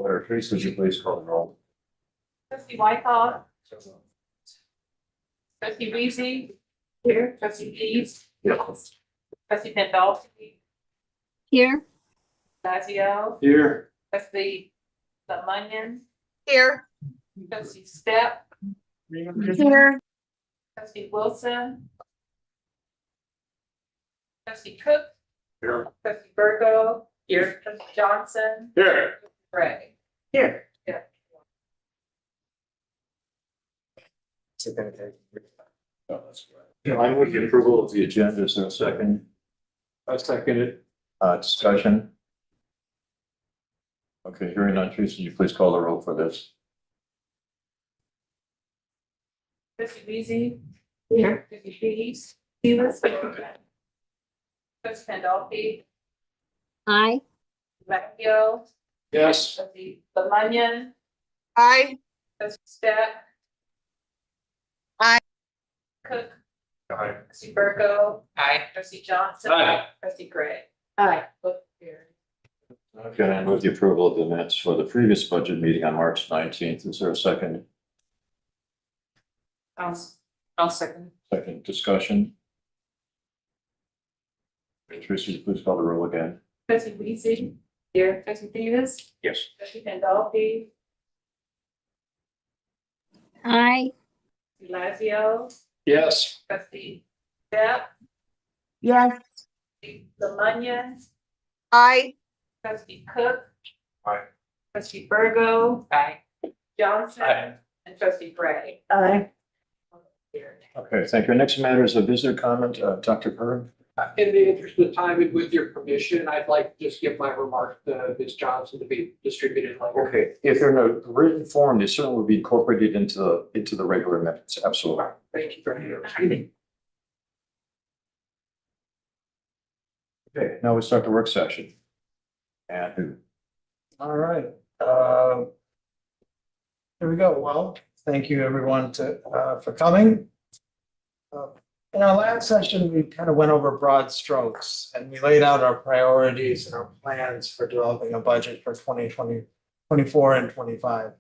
Clerk, Tracy, would you please call the roll? Trustee Whitehall. Trustee Weezy. Here. Trustee Keys. Yes. Trustee Pendleton. Here. Lazio. Here. Trustee Lemunion. Here. Trustee Step. Here. Trustee Wilson. Trustee Cook. Here. Trustee Virgo. Here. Trustee Johnson. Here. Gray. Here. Yeah. I move the approval of the agenda. Is there a second? I second it. Discussion. Okay, hearing none, Tracy, would you please call the roll for this? Trustee Weezy. Here. Trustee Keys. Trustee Pendleton. Aye. Lazio. Yes. Trustee Lemunion. Aye. Trustee Step. Aye. Cook. Aye. Trustee Virgo. Aye. Trustee Johnson. Aye. Trustee Gray. Aye. Both here. Okay, I move the approval of the minutes for the previous budget meeting on March 19th. Is there a second? I'll second. Second discussion. Tracy, please call the roll again. Trustee Weezy. Here. Trustee Davis. Yes. Trustee Pendleton. Aye. Trustee Lazio. Yes. Trustee Step. Yes. Trustee Lemunion. Aye. Trustee Cook. Aye. Trustee Virgo. Aye. Johnson. Aye. And Trustee Gray. Aye. Here. Okay, thank you. Next matter is a visitor comment. Dr. Curran. In the interest of time and with your permission, I'd like to just give my remarks to Ms. Johnson to be distributed later. Okay, if they're in a written form, they certainly will be incorporated into the regular minutes. Absolutely. Thank you very much. Okay, now we start the work session. And All right. Here we go. Well, thank you everyone for coming. In our last session, we kind of went over broad strokes and we laid out our priorities and our plans for developing a budget for 2024 and 25.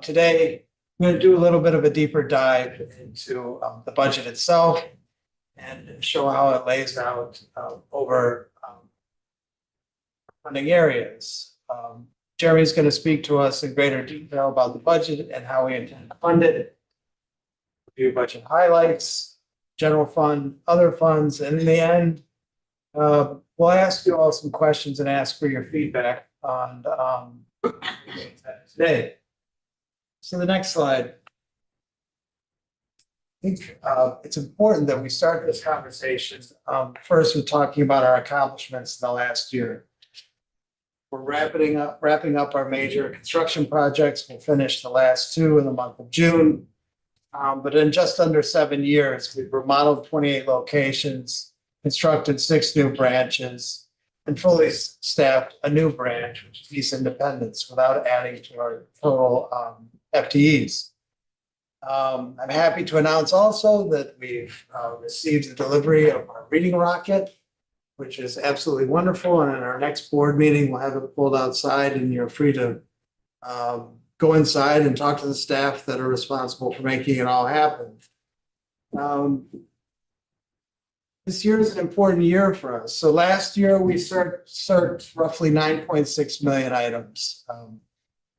Today, I'm going to do a little bit of a deeper dive into the budget itself and show how it lays out over funding areas. Jeremy's going to speak to us in greater detail about the budget and how we intend to fund it. Review budget highlights, general fund, other funds, and in the end, we'll ask you all some questions and ask for your feedback on today. So the next slide. I think it's important that we start this conversation first with talking about our accomplishments in the last year. We're wrapping up our major construction projects. We'll finish the last two in the month of June. But in just under 7 years, we've remodeled 28 locations, constructed 6 new branches, and fully staffed a new branch, which is East Independence, without adding to our total FTEs. I'm happy to announce also that we've received the delivery of our reading rocket, which is absolutely wonderful. And in our next board meeting, we'll have it pulled outside and you're free to go inside and talk to the staff that are responsible for making it all happen. This year is an important year for us. So last year we searched roughly 9.6 million items.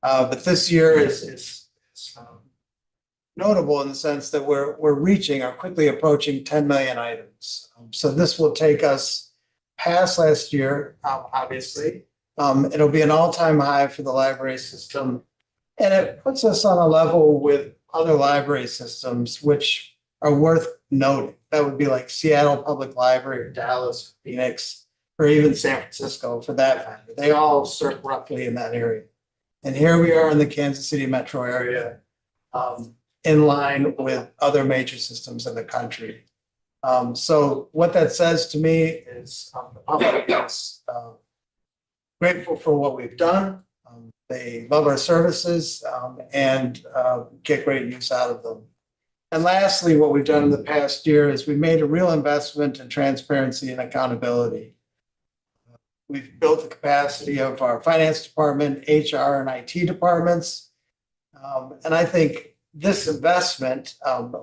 But this year is notable in the sense that we're reaching or quickly approaching 10 million items. So this will take us past last year, obviously. It'll be an all-time high for the library system. And it puts us on a level with other library systems, which are worth noting. That would be like Seattle Public Library, or Dallas, Phoenix, or even San Francisco for that matter. They all serve roughly in that area. And here we are in the Kansas City metro area, in line with other major systems in the country. So what that says to me is the public is grateful for what we've done. They love our services and get great use out of them. And lastly, what we've done in the past year is we made a real investment in transparency and accountability. We've built the capacity of our finance department, HR and IT departments. And I think this investment,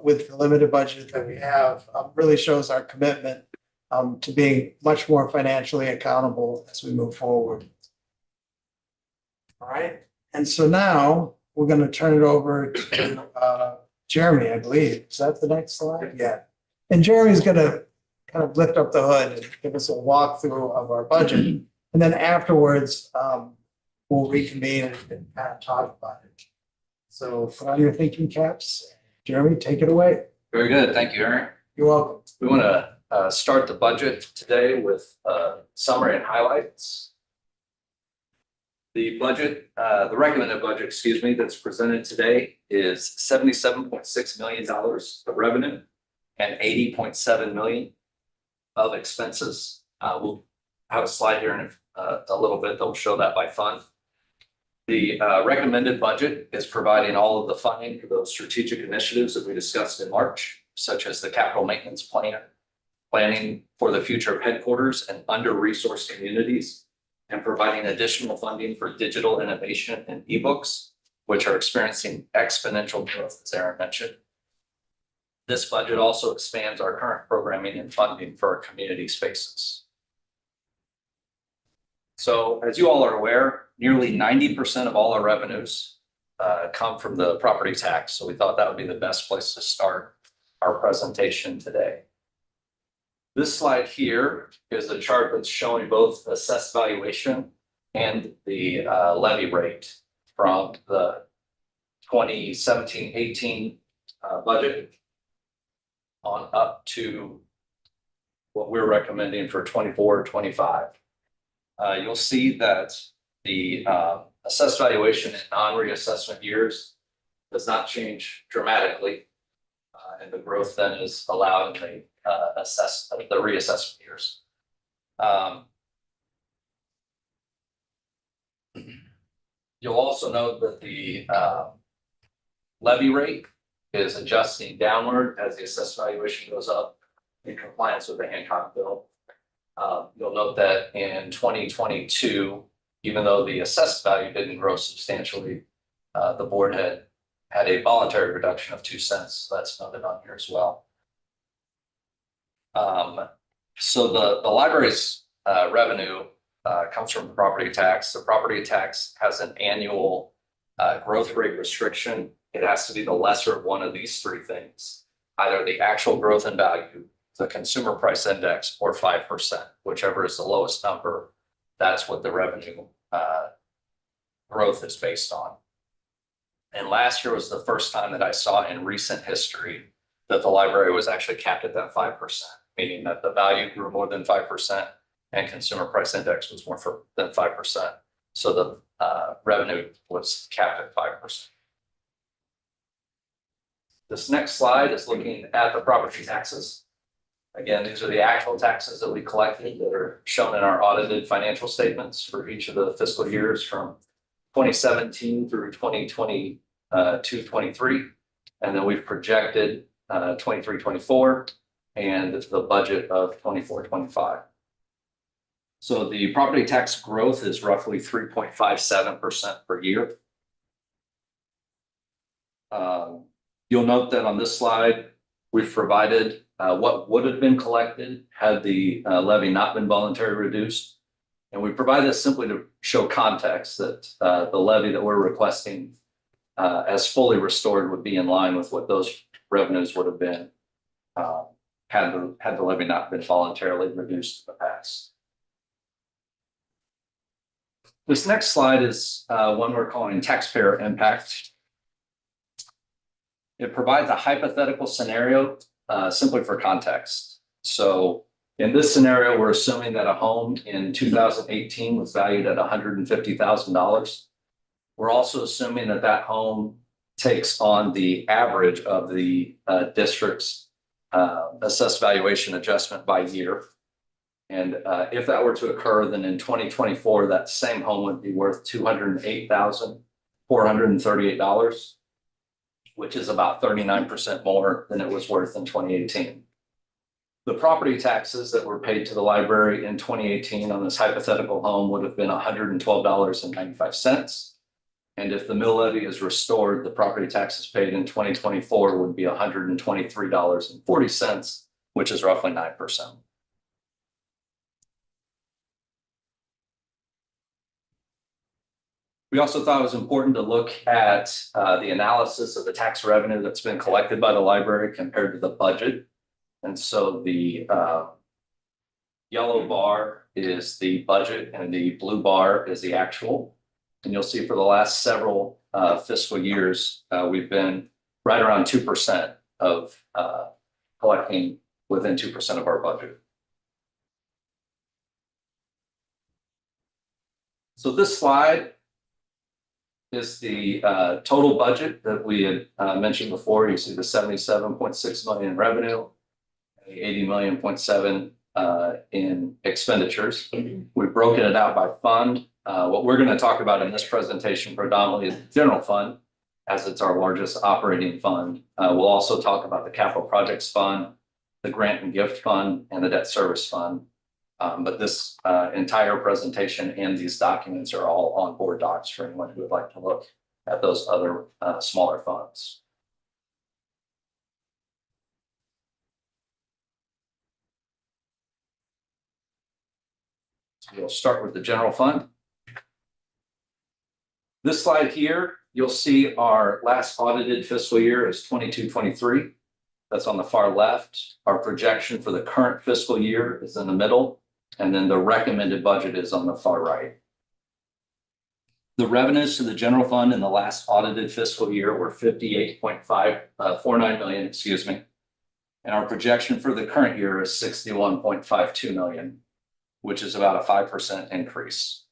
with the limited budget that we have, really shows our commitment to being much more financially accountable as we move forward. All right, and so now we're going to turn it over to Jeremy, I believe. Is that the next slide? Yeah. And Jeremy's going to kind of lift up the hood and give us a walkthrough of our budget. And then afterwards, we'll reconvene and kind of talk about it. So put on your thinking caps. Jeremy, take it away. Very good. Thank you, Aaron. You're welcome. We want to start the budget today with summary and highlights. The budget, the recommended budget, excuse me, that's presented today is $77.6 million of revenue and $80.7 million of expenses. We'll have a slide here in a little bit that will show that by fund. The recommended budget is providing all of the funding for those strategic initiatives that we discussed in March, such as the capital maintenance plan, planning for the future of headquarters and under-resourced communities, and providing additional funding for digital innovation and ebooks, which are experiencing exponential growth, as Aaron mentioned. This budget also expands our current programming and funding for our community spaces. So as you all are aware, nearly 90% of all our revenues come from the property tax. So we thought that would be the best place to start our presentation today. This slide here is a chart that's showing both assessed valuation and the levy rate from the 2017-18 budget on up to what we're recommending for 24-25. You'll see that the assessed valuation in non-reassessment years does not change dramatically. And the growth then is allowed in the reassessment years. You'll also note that the levy rate is adjusting downward as the assessed valuation goes up in compliance with the Hancock bill. You'll note that in 2022, even though the assessed value didn't grow substantially, the board had a voluntary reduction of 2 cents. So that's noted on here as well. So the library's revenue comes from property tax. The property tax has an annual growth rate restriction. It has to be the lesser of one of these three things, either the actual growth in value, the consumer price index, or 5%, whichever is the lowest number. That's what the revenue growth is based on. And last year was the first time that I saw in recent history that the library was actually capped at that 5%, meaning that the value grew more than 5% and consumer price index was more than 5%. So the revenue was capped at 5%. This next slide is looking at the property taxes. Again, these are the actual taxes that we collected that are shown in our audited financial statements for each of the fiscal years from 2017 through 2022-23. And then we've projected 23-24 and the budget of 24-25. So the property tax growth is roughly 3.57% per year. You'll note that on this slide, we've provided what would have been collected had the levy not been voluntarily reduced. And we provide this simply to show context that the levy that we're requesting as fully restored would be in line with what those revenues would have been had the levy not been voluntarily reduced in the past. This next slide is one we're calling taxpayer impact. It provides a hypothetical scenario simply for context. So in this scenario, we're assuming that a home in 2018 was valued at $150,000. We're also assuming that that home takes on the average of the district's assessed valuation adjustment by year. And if that were to occur, then in 2024, that same home would be worth $208,438, which is about 39% more than it was worth in 2018. The property taxes that were paid to the library in 2018 on this hypothetical home would have been $112.95. And if the mill levy is restored, the property taxes paid in 2024 would be $123.40, which is roughly 9%. We also thought it was important to look at the analysis of the tax revenue that's been collected by the library compared to the budget. And so the yellow bar is the budget and the blue bar is the actual. And you'll see for the last several fiscal years, we've been right around 2% of collecting within 2% of our budget. So this slide is the total budget that we had mentioned before. You see the 77.6 million in revenue, 80.7 million in expenditures. We've broken it out by fund. What we're going to talk about in this presentation predominantly is the general fund, as it's our largest operating fund. We'll also talk about the capital projects fund, the grant and gift fund, and the debt service fund. But this entire presentation and these documents are all on board docs for anyone who would like to look at those other smaller funds. So we'll start with the general fund. This slide here, you'll see our last audited fiscal year is 22-23. That's on the far left. Our projection for the current fiscal year is in the middle. And then the recommended budget is on the far right. The revenues to the general fund in the last audited fiscal year were 58.549 million, excuse me. And our projection for the current year is 61.52 million, which is about a 5% increase.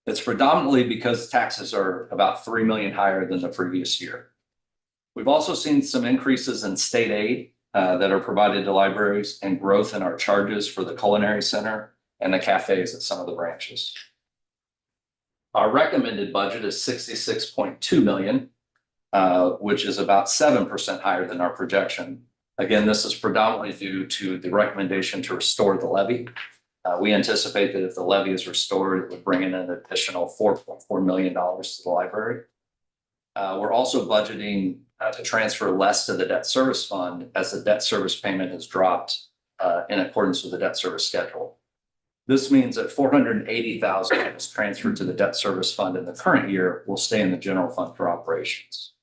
It's predominantly because taxes are about 3 million higher than the previous year. We've also seen some increases in state aid that are provided to libraries and growth in our charges for the culinary center and the cafes at some of the branches. Our recommended budget is 66.2 million, which is about 7% higher than our projection. Again, this is predominantly due to the recommendation to restore the levy. We anticipate that if the levy is restored, it would bring in an additional $4.4 million to the library. We're also budgeting to transfer less to the debt service fund as the debt service payment has dropped in accordance with the debt service schedule. This means that $480,000 that was transferred to the debt service fund in the current year will stay in the general fund for operations.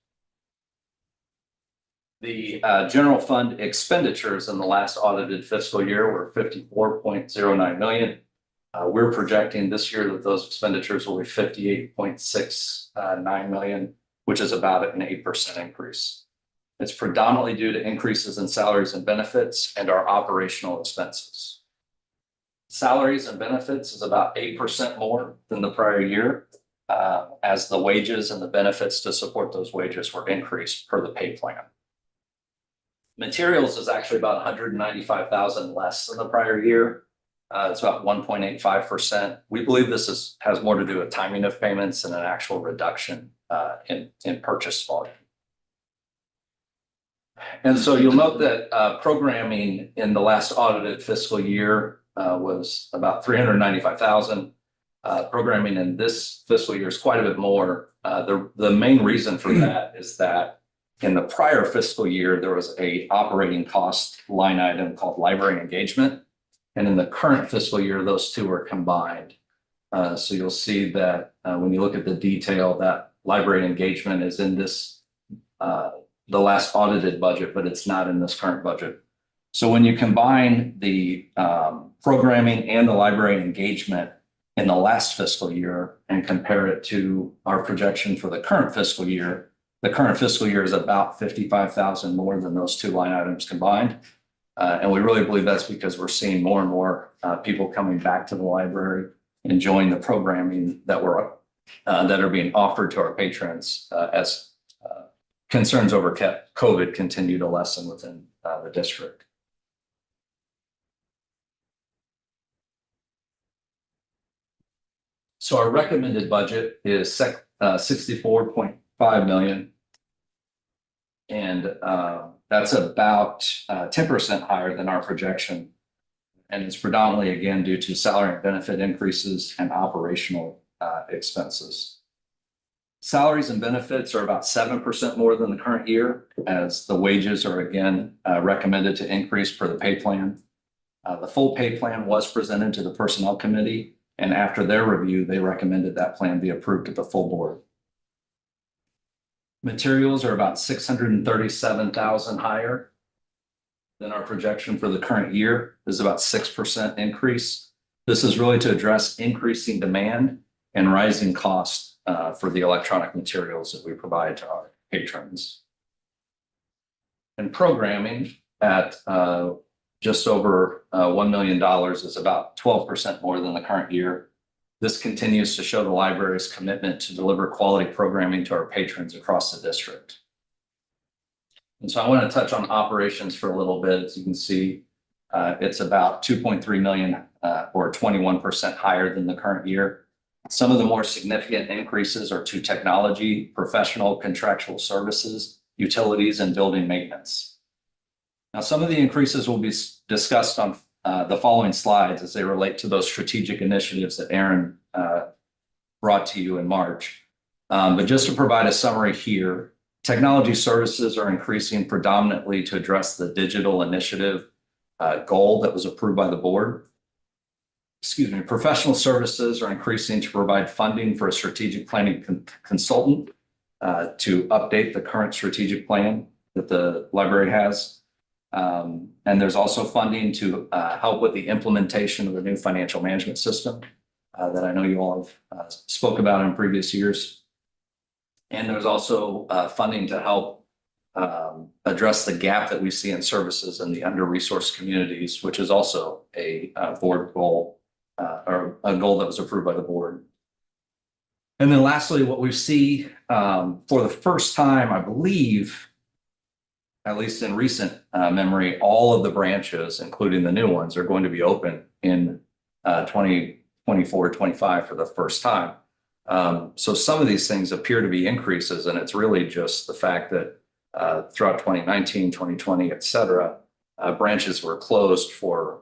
The general fund expenditures in the last audited fiscal year were 54.09 million. We're projecting this year that those expenditures will be 58.69 million, which is about an 8% increase. It's predominantly due to increases in salaries and benefits and our operational expenses. Salaries and benefits is about 8% more than the prior year, as the wages and the benefits to support those wages were increased per the pay plan. Materials is actually about 195,000 less than the prior year. It's about 1.85%. We believe this has more to do with timing of payments than an actual reduction in purchase volume. And so you'll note that programming in the last audited fiscal year was about 395,000. Programming in this fiscal year is quite a bit more. The main reason for that is that in the prior fiscal year, there was a operating cost line item called library engagement. And in the current fiscal year, those two are combined. So you'll see that when you look at the detail, that library engagement is in this, the last audited budget, but it's not in this current budget. So when you combine the programming and the library engagement in the last fiscal year and compare it to our projection for the current fiscal year is about 55,000 more than those two line items combined. And we really believe that's because we're seeing more and more people coming back to the library, enjoying the programming that are being offered to our patrons as concerns over COVID continue to lessen within the district. So our recommended budget is 64.5 million. And that's about 10% higher than our projection. And it's predominantly, again, due to salary and benefit increases and operational expenses. Salaries and benefits are about 7% more than the current year, as the wages are again recommended to increase per the pay plan. The full pay plan was presented to the Personnel Committee, and after their review, they recommended that plan be approved at the full board. Materials are about $637,000 higher than our projection for the current year. This is about 6% increase. This is really to address increasing demand and rising costs for the electronic materials that we provide to our patrons. And programming at just over $1 million is about 12% more than the current year. This continues to show the library's commitment to deliver quality programming to our patrons across the district. And so I want to touch on operations for a little bit. As you can see, it's about 2.3 million or 21% higher than the current year. Some of the more significant increases are to technology, professional contractual services, utilities, and building maintenance. Now, some of the increases will be discussed on the following slides as they relate to those strategic initiatives that Aaron brought to you in March. But just to provide a summary here, technology services are increasing predominantly to address the digital initiative goal that was approved by the board. Professional services are increasing to provide funding for a strategic planning consultant to update the current strategic plan that the library has. And there's also funding to help with the implementation of the new financial management system that I know you all have spoke about in previous years. And there's also funding to help address the gap that we see in services in the under-resourced communities, which is also a board goal or a goal that was approved by the board. And then lastly, what we see for the first time, I believe, at least in recent memory, all of the branches, including the new ones, are going to be open in 2024-25 for the first time. So some of these things appear to be increases, and it's really just the fact that throughout 2019, 2020, et cetera, branches were closed for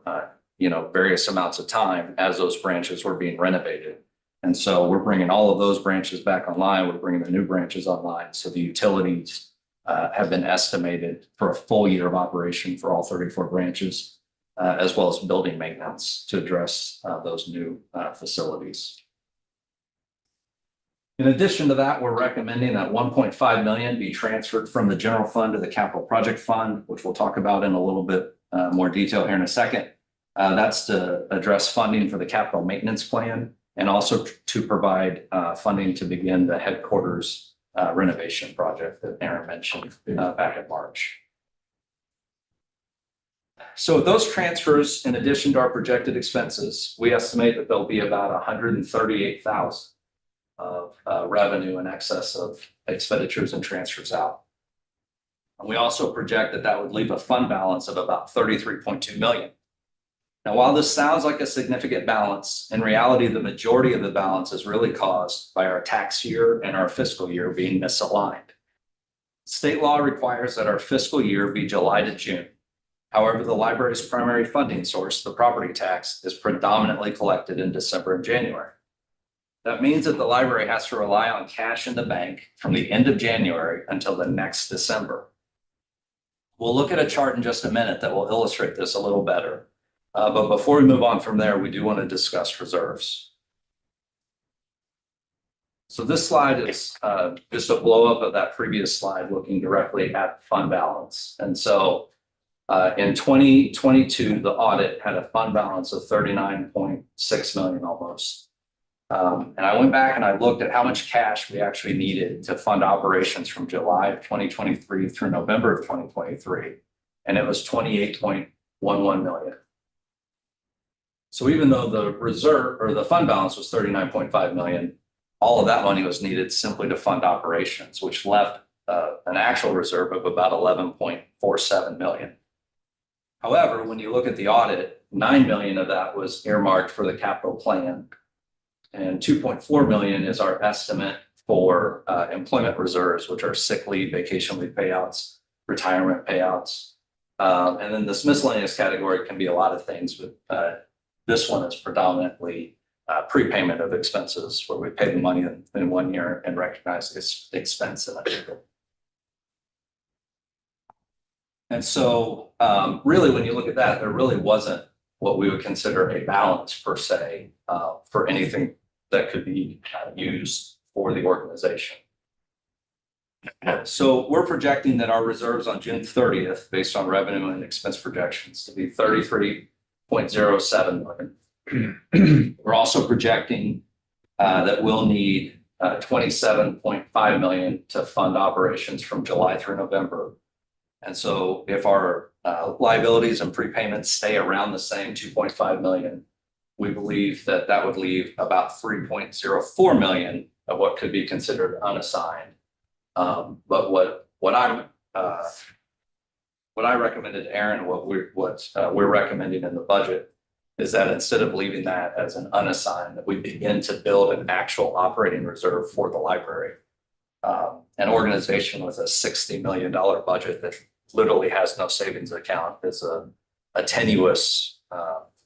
various amounts of time as those branches were being renovated. And so we're bringing all of those branches back online. We're bringing the new branches online. So the utilities have been estimated for a full year of operation for all 34 branches, as well as building maintenance to address those new facilities. In addition to that, we're recommending that 1.5 million be transferred from the general fund to the capital project fund, which we'll talk about in a little bit more detail here in a second. That's to address funding for the capital maintenance plan and also to provide funding to begin the headquarters renovation project that Aaron mentioned back in March. So with those transfers, in addition to our projected expenses, we estimate that there'll be about 138,000 of revenue in excess of expenditures and transfers out. And we also project that that would leave a fund balance of about 33.2 million. Now, while this sounds like a significant balance, in reality, the majority of the balance is really caused by our tax year and our fiscal year being misaligned. State law requires that our fiscal year be July to June. However, the library's primary funding source, the property tax, is predominantly collected in December and January. That means that the library has to rely on cash in the bank from the end of January until the next December. We'll look at a chart in just a minute that will illustrate this a little better. But before we move on from there, we do want to discuss reserves. So this slide is just a blow up of that previous slide looking directly at fund balance. And so in 2022, the audit had a fund balance of 39.6 million almost. And I went back and I looked at how much cash we actually needed to fund operations from July of 2023 through November of 2023. And it was 28.11 million. So even though the reserve or the fund balance was 39.5 million, all of that money was needed simply to fund operations, which left an actual reserve of about 11.47 million. However, when you look at the audit, 9 million of that was earmarked for the capital plan, and 2.4 million is our estimate for employment reserves, which are sick leave, vacation leave payouts, retirement payouts. And then this miscellaneous category can be a lot of things, but this one is predominantly prepayment of expenses where we pay the money in 1 year and recognize this expense in another. And so really, when you look at that, there really wasn't what we would consider a balance per se for anything that could be used for the organization. So we're projecting that our reserves on June 30th, based on revenue and expense projections, to be 33.07 million. We're also projecting that we'll need 27.5 million to fund operations from July through November. And so if our liabilities and prepayments stay around the same 2.5 million, we believe that that would leave about 3.04 million of what could be considered unassigned. But what I recommended to Aaron, what we're recommending in the budget is that instead of leaving that as an unassigned, that we begin to build an actual operating reserve for the library. An organization with a $60 million budget that literally has no savings account is a tenuous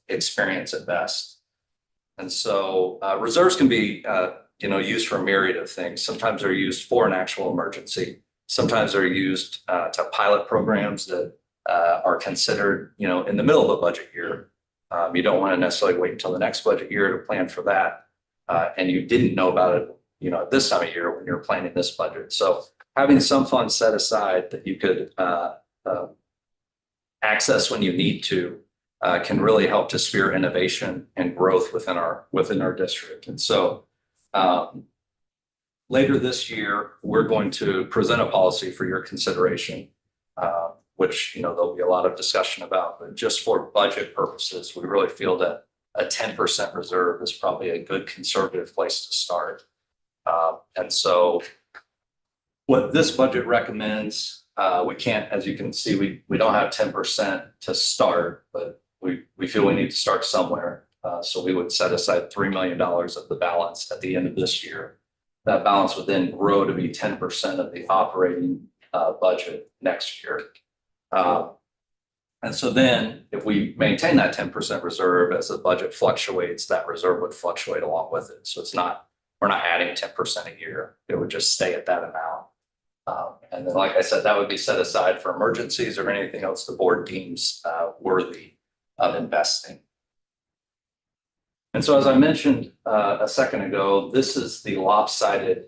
experience at best. And so reserves can be used for a myriad of things. Sometimes they're used for an actual emergency. Sometimes they're used to pilot programs that are considered, in the middle of a budget year. You don't want to necessarily wait until the next budget year to plan for that. And you didn't know about it, at this time of year when you're planning this budget. So having some funds set aside that you could access when you need to can really help to spur innovation and growth within our district. And so later this year, we're going to present a policy for your consideration, which, there'll be a lot of discussion about, but just for budget purposes, we really feel that a 10% reserve is probably a good conservative place to start. And so what this budget recommends, we can't, as you can see, we don't have 10% to start, but we feel we need to start somewhere. So we would set aside $3 million of the balance at the end of this year. That balance would then grow to be 10% of the operating budget next year. And so then if we maintain that 10% reserve as the budget fluctuates, that reserve would fluctuate along with it. So we're not adding 10% a year. It would just stay at that amount. And then, like I said, that would be set aside for emergencies or anything else the board deems worthy of investing. And so, as I mentioned a second ago, this is the lopsided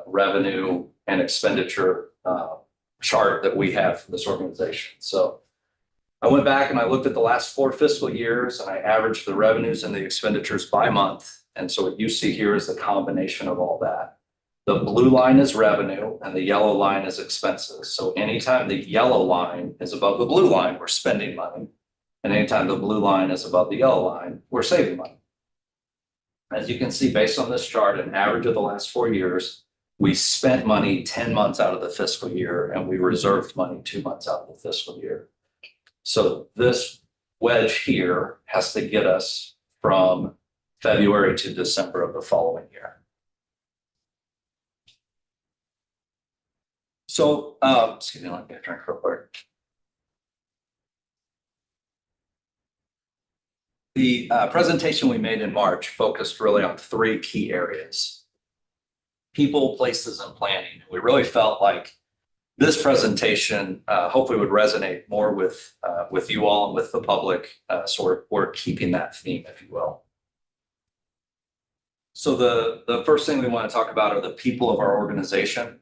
revenue and expenditure chart that we have for this organization. So I went back and I looked at the last 4 fiscal years and I averaged the revenues and the expenditures by month. And so what you see here is the combination of all that. The blue line is revenue and the yellow line is expenses. So anytime the yellow line is above the blue line, we're spending money. And anytime the blue line is above the yellow line, we're saving money. As you can see, based on this chart, an average of the last 4 years, we spent money 10 months out of the fiscal year and we reserved money 2 months out of the fiscal year. So this wedge here has to get us from February to December of the following year. So, excuse me, let me get a drink real quick. The presentation we made in March focused really on 3 key areas: people, places, and planning. We really felt like this presentation hopefully would resonate more with you all and with the public. So we're keeping that theme, if you will. So the first thing we want to talk about are the people of our organization.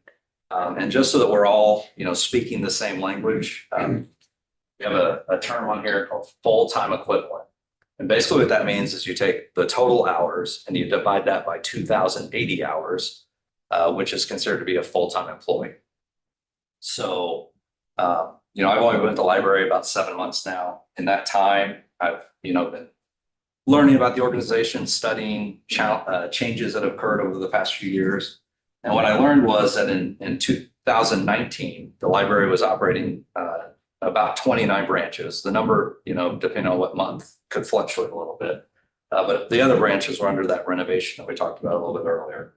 And just so that we're all, speaking the same language, we have a term on here called full-time equivalent. And basically what that means is you take the total hours and you divide that by 2,080 hours, which is considered to be a full-time employee. So, I've only been at the library about 7 months now. In that time, I've, been learning about the organization, studying changes that have occurred over the past few years. And what I learned was that in 2019, the library was operating about 29 branches. The number, depending on what month, could fluctuate a little bit. But the other branches were under that renovation that we talked about a little bit earlier.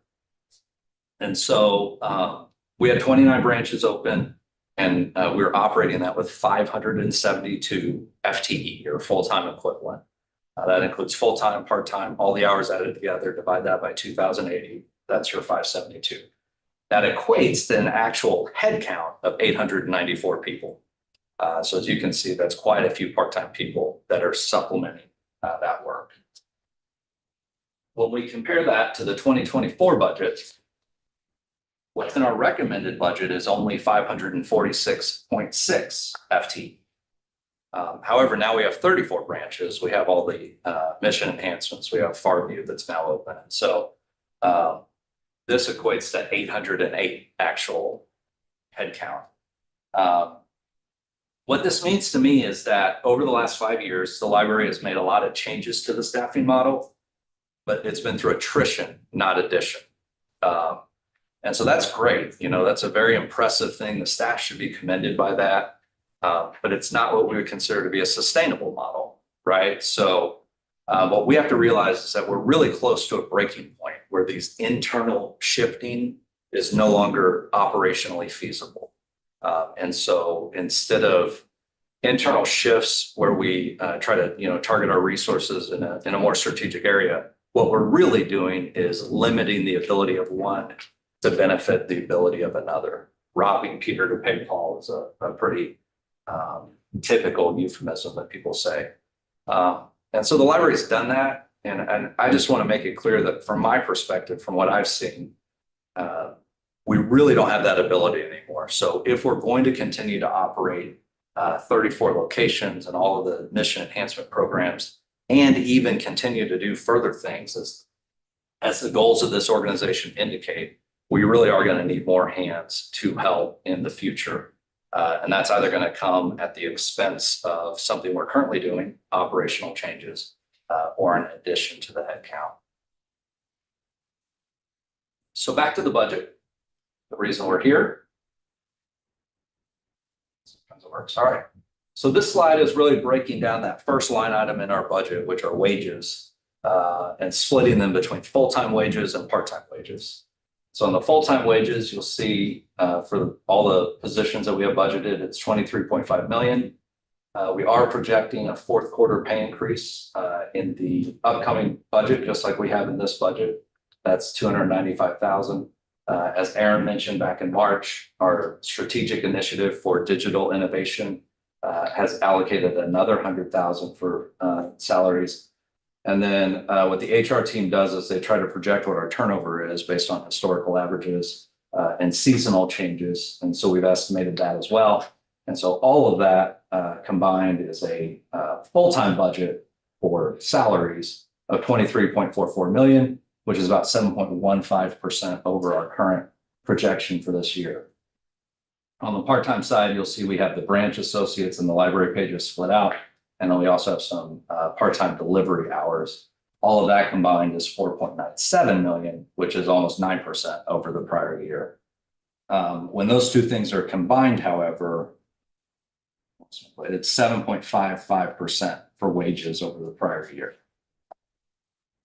And so we had 29 branches open And we're operating that with 572 FTE or full-time equivalent. That includes full-time, part-time, all the hours added together, divide that by 2,080. That's your 572. That equates to an actual headcount of 894 people. So as you can see, that's quite a few part-time people that are supplementing that work. When we compare that to the 2024 budget, what's in our recommended budget is only 546.6 FTE. However, now we have 34 branches. We have all the mission enhancements. We have Farview that's now open. So this equates to 808 actual headcount. What this means to me is that over the last 5 years, the library has made a lot of changes to the staffing model, but it's been through attrition, not addition. And so that's great. You know, that's a very impressive thing. The staff should be commended by that. But it's not what we would consider to be a sustainable model, right? So what we have to realize is that we're really close to a breaking point where these internal shifting is no longer operationally feasible. And so instead of internal shifts where we try to, target our resources in a more strategic area, what we're really doing is limiting the ability of one to benefit the ability of another. Robbing Peter to pay Paul is a pretty typical euphemism that people say. And so the library's done that. And I just want to make it clear that from my perspective, from what I've seen, we really don't have that ability anymore. So if we're going to continue to operate 34 locations and all of the mission enhancement programs, and even continue to do further things as the goals of this organization indicate, we really are going to need more hands to help in the future. And that's either going to come at the expense of something we're currently doing, operational changes, or in addition to the headcount. So back to the budget. The reason we're here. Sometimes it works. All right. So this slide is really breaking down that first line item in our budget, which are wages, and splitting them between full-time wages and part-time wages. So on the full-time wages, you'll see for all the positions that we have budgeted, it's 23.5 million. We are projecting a fourth quarter pay increase in the upcoming budget, just like we have in this budget. That's 295,000. As Aaron mentioned back in March, our strategic initiative for digital innovation has allocated another 100,000 for salaries. And then what the HR team does is they try to project what our turnover is based on historical averages and seasonal changes. And so we've estimated that as well. And so all of that combined is a full-time budget for salaries of 23.44 million, which is about 7.15% over our current projection for this year. On the part-time side, you'll see we have the branch associates and the library pages split out. And then we also have some part-time delivery hours. All of that combined is 4.97 million, which is almost 9% over the prior year. When those two things are combined, however, it's 7.55% for wages over the prior year.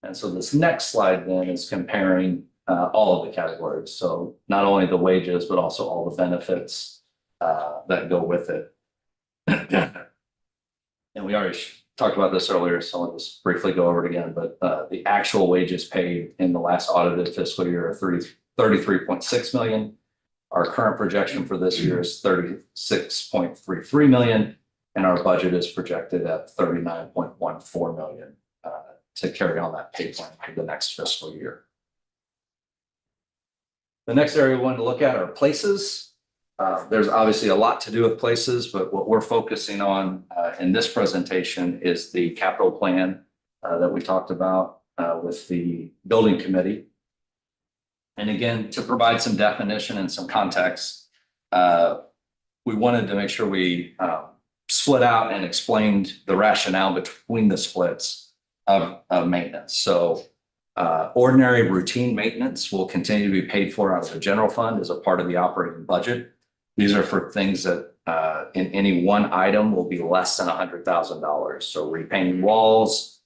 And so this next slide then is comparing all of the categories. So not only the wages, but also all the benefits that go with it. And we already talked about this earlier, so I'll just briefly go over it again. But the actual wages paid in the last audited fiscal year are 33.6 million. Our current projection for this year is 36.33 million, and our budget is projected at 39.14 million to carry on that pay plan for the next fiscal year. The next area we wanted to look at are places. There's obviously a lot to do with places, but what we're focusing on in this presentation is the capital plan that we talked about with the building committee. And again, to provide some definition and some context, we wanted to make sure we split out and explained the rationale between the splits of maintenance. So ordinary routine maintenance will continue to be paid for out of the general fund as a part of the operating budget. These are for things that in any one item will be less than $100,000. So repainting walls,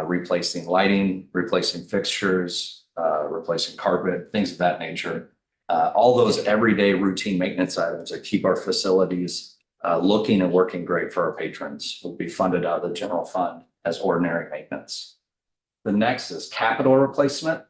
replacing lighting, replacing fixtures, replacing carpet, things of that nature. All those everyday routine maintenance items that keep our facilities looking and working great for our patrons will be funded out of the general fund as ordinary maintenance. The next is capital replacement.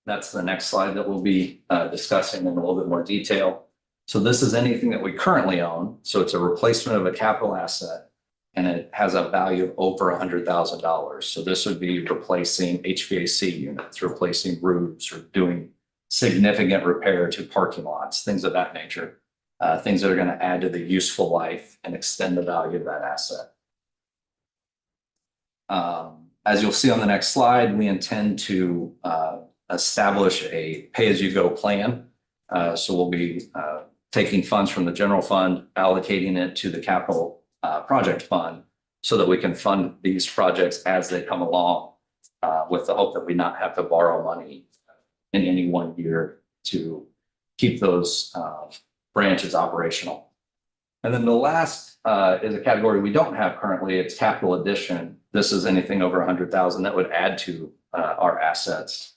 That's the next slide that we'll be discussing in a little bit more detail. So this is anything that we currently own. So it's a replacement of a capital asset and it has a value of over $100,000. So this would be replacing HVAC units, replacing roofs, or doing significant repair to parking lots, things of that nature. Things that are going to add to the useful life and extend the value of that asset. As you'll see on the next slide, we intend to establish a pay-as-you-go plan. So we'll be taking funds from the general fund, allocating it to the capital project fund so that we can fund these projects as they come along with the hope that we not have to borrow money in any one year to keep those branches operational. And then the last is a category we don't have currently. It's capital addition. This is anything over 100,000 that would add to our assets.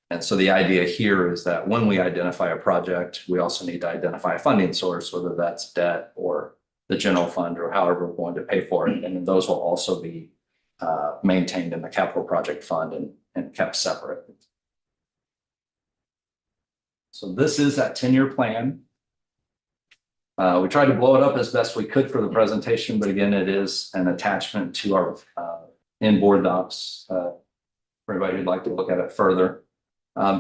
And so the idea here is that when we identify a project, we also need to identify a funding source, whether that's debt or the general fund or however we're going to pay for it. And those will also be maintained in the capital project fund and kept separate. So this is that 10-year plan. We tried to blow it up as best we could for the presentation, but again, it is an attachment to our in-board docs for everybody who'd like to look at it further.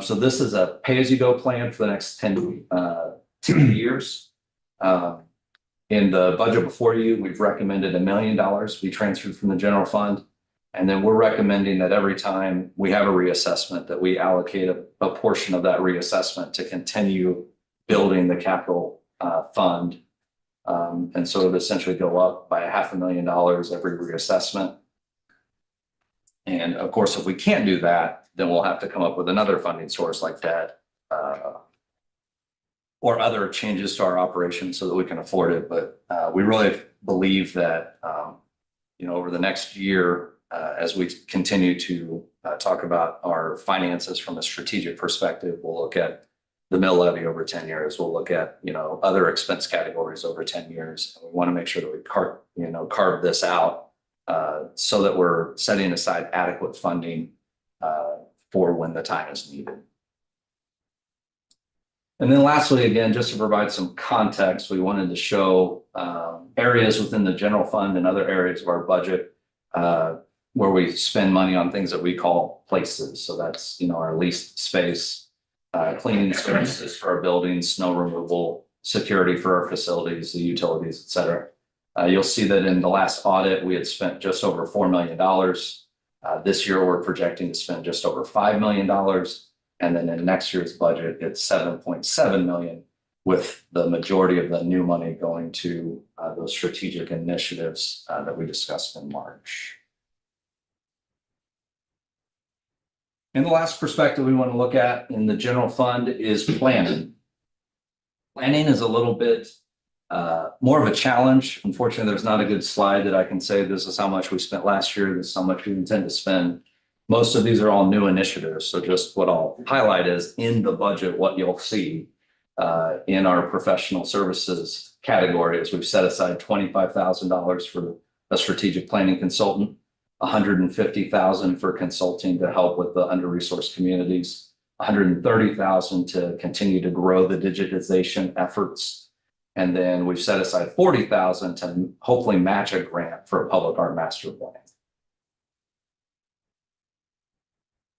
So this is a pay-as-you-go plan for the next 10 years. In the budget before you, we've recommended $1 million be transferred from the general fund. And then we're recommending that every time we have a reassessment that we allocate a portion of that reassessment to continue building the capital fund. And so it would essentially go up by $500,000 every reassessment. And of course, if we can't do that, then we'll have to come up with another funding source like debt or other changes to our operation so that we can afford it. But we really believe that, over the next year, as we continue to talk about our finances from a strategic perspective, we'll look at the mill levy over 10 years. We'll look at, other expense categories over 10 years. And we want to make sure that we carve this out so that we're setting aside adequate funding for when the time is needed. And then lastly, again, just to provide some context, we wanted to show areas within the general fund and other areas of our budget where we spend money on things that we call places. So that's, our leased space, cleaning services for our buildings, snow removal, security for our facilities, the utilities, et cetera. You'll see that in the last audit, we had spent just over $4 million. This year, we're projecting to spend just over $5 million. And then in next year's budget, it's $7.7 million, with the majority of the new money going to those strategic initiatives that we discussed in March. And the last perspective we want to look at in the general fund is planning. Planning is a little bit more of a challenge. Unfortunately, there's not a good slide that I can say this is how much we spent last year, this is how much we intend to spend. Most of these are all new initiatives. So just what I'll highlight is in the budget, what you'll see in our professional services category is we've set aside $25,000 for a strategic planning consultant, $150,000 for consulting to help with the under-resourced communities, $130,000 to continue to grow the digitization efforts. And then we've set aside $40,000 to hopefully match a grant for a public art master plan.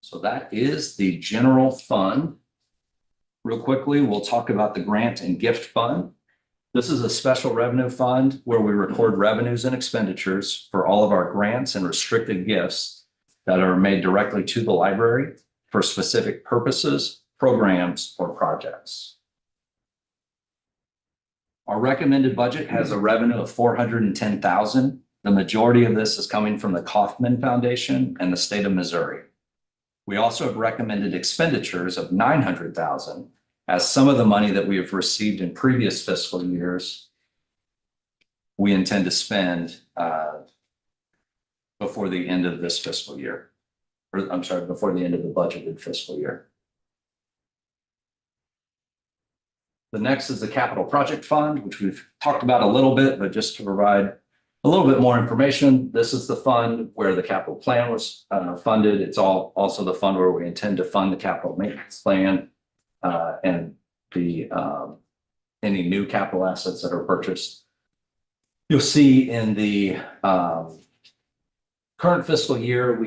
So that is the general fund. Real quickly, we'll talk about the grant and gift fund. This is a special revenue fund where we record revenues and expenditures for all of our grants and restricted gifts that are made directly to the library for specific purposes, programs, or projects. Our recommended budget has a revenue of $410,000. The majority of this is coming from the Kauffman Foundation and the state of Missouri. We also have recommended expenditures of $900,000, as some of the money that we have received in previous fiscal years, we intend to spend before the end of this fiscal year. Or I'm sorry, before the end of the budgeted fiscal year. The next is the capital project fund, which we've talked about a little bit, but just to provide a little bit more information, this is the fund where the capital plan was funded. It's also the fund where we intend to fund the capital maintenance plan and the any new capital assets that are purchased. You'll see in the current fiscal year,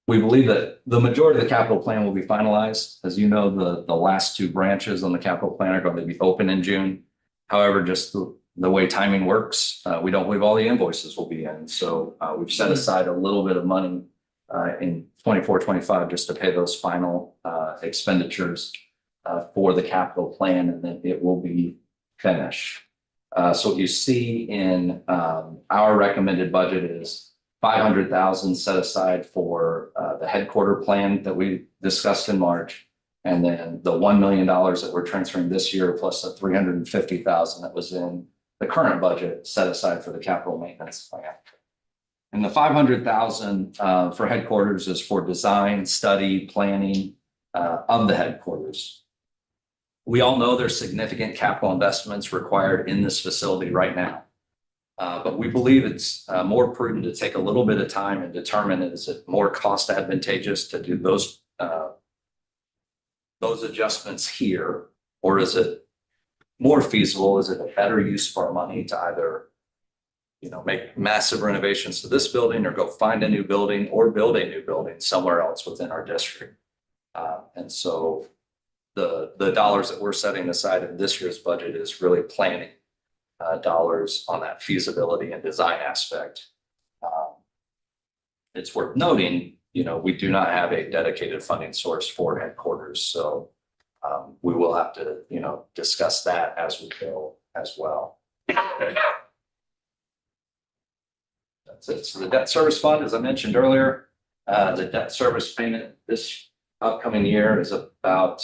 we believe that the majority of the capital plan will be finalized. As you know, the last two branches on the capital plan are going to be open in June. However, just the way timing works, we don't believe all the invoices will be in. So we've set aside a little bit of money in 24-25 just to pay those final expenditures for the capital plan, and then it will be finished. So what you see in our recommended budget is $500,000 set aside for the headquarter plan that we discussed in March. And then the $1 million that we're transferring this year, plus the $350,000 that was in the current budget set aside for the capital maintenance plan. And the $500,000 for headquarters is for design, study, planning of the headquarters. We all know there's significant capital investments required in this facility right now. But we believe it's more prudent to take a little bit of time and determine, is it more cost advantageous to do those adjustments here, or is it more feasible? Is it a better use of our money to either, make massive renovations to this building, or go find a new building, or build a new building somewhere else within our district? And so the dollars that we're setting aside in this year's budget is really planning dollars on that feasibility and design aspect. It's worth noting, we do not have a dedicated funding source for headquarters. So we will have to, discuss that as we go as well. That's it. So the debt service fund, as I mentioned earlier, the debt service payment this upcoming year is about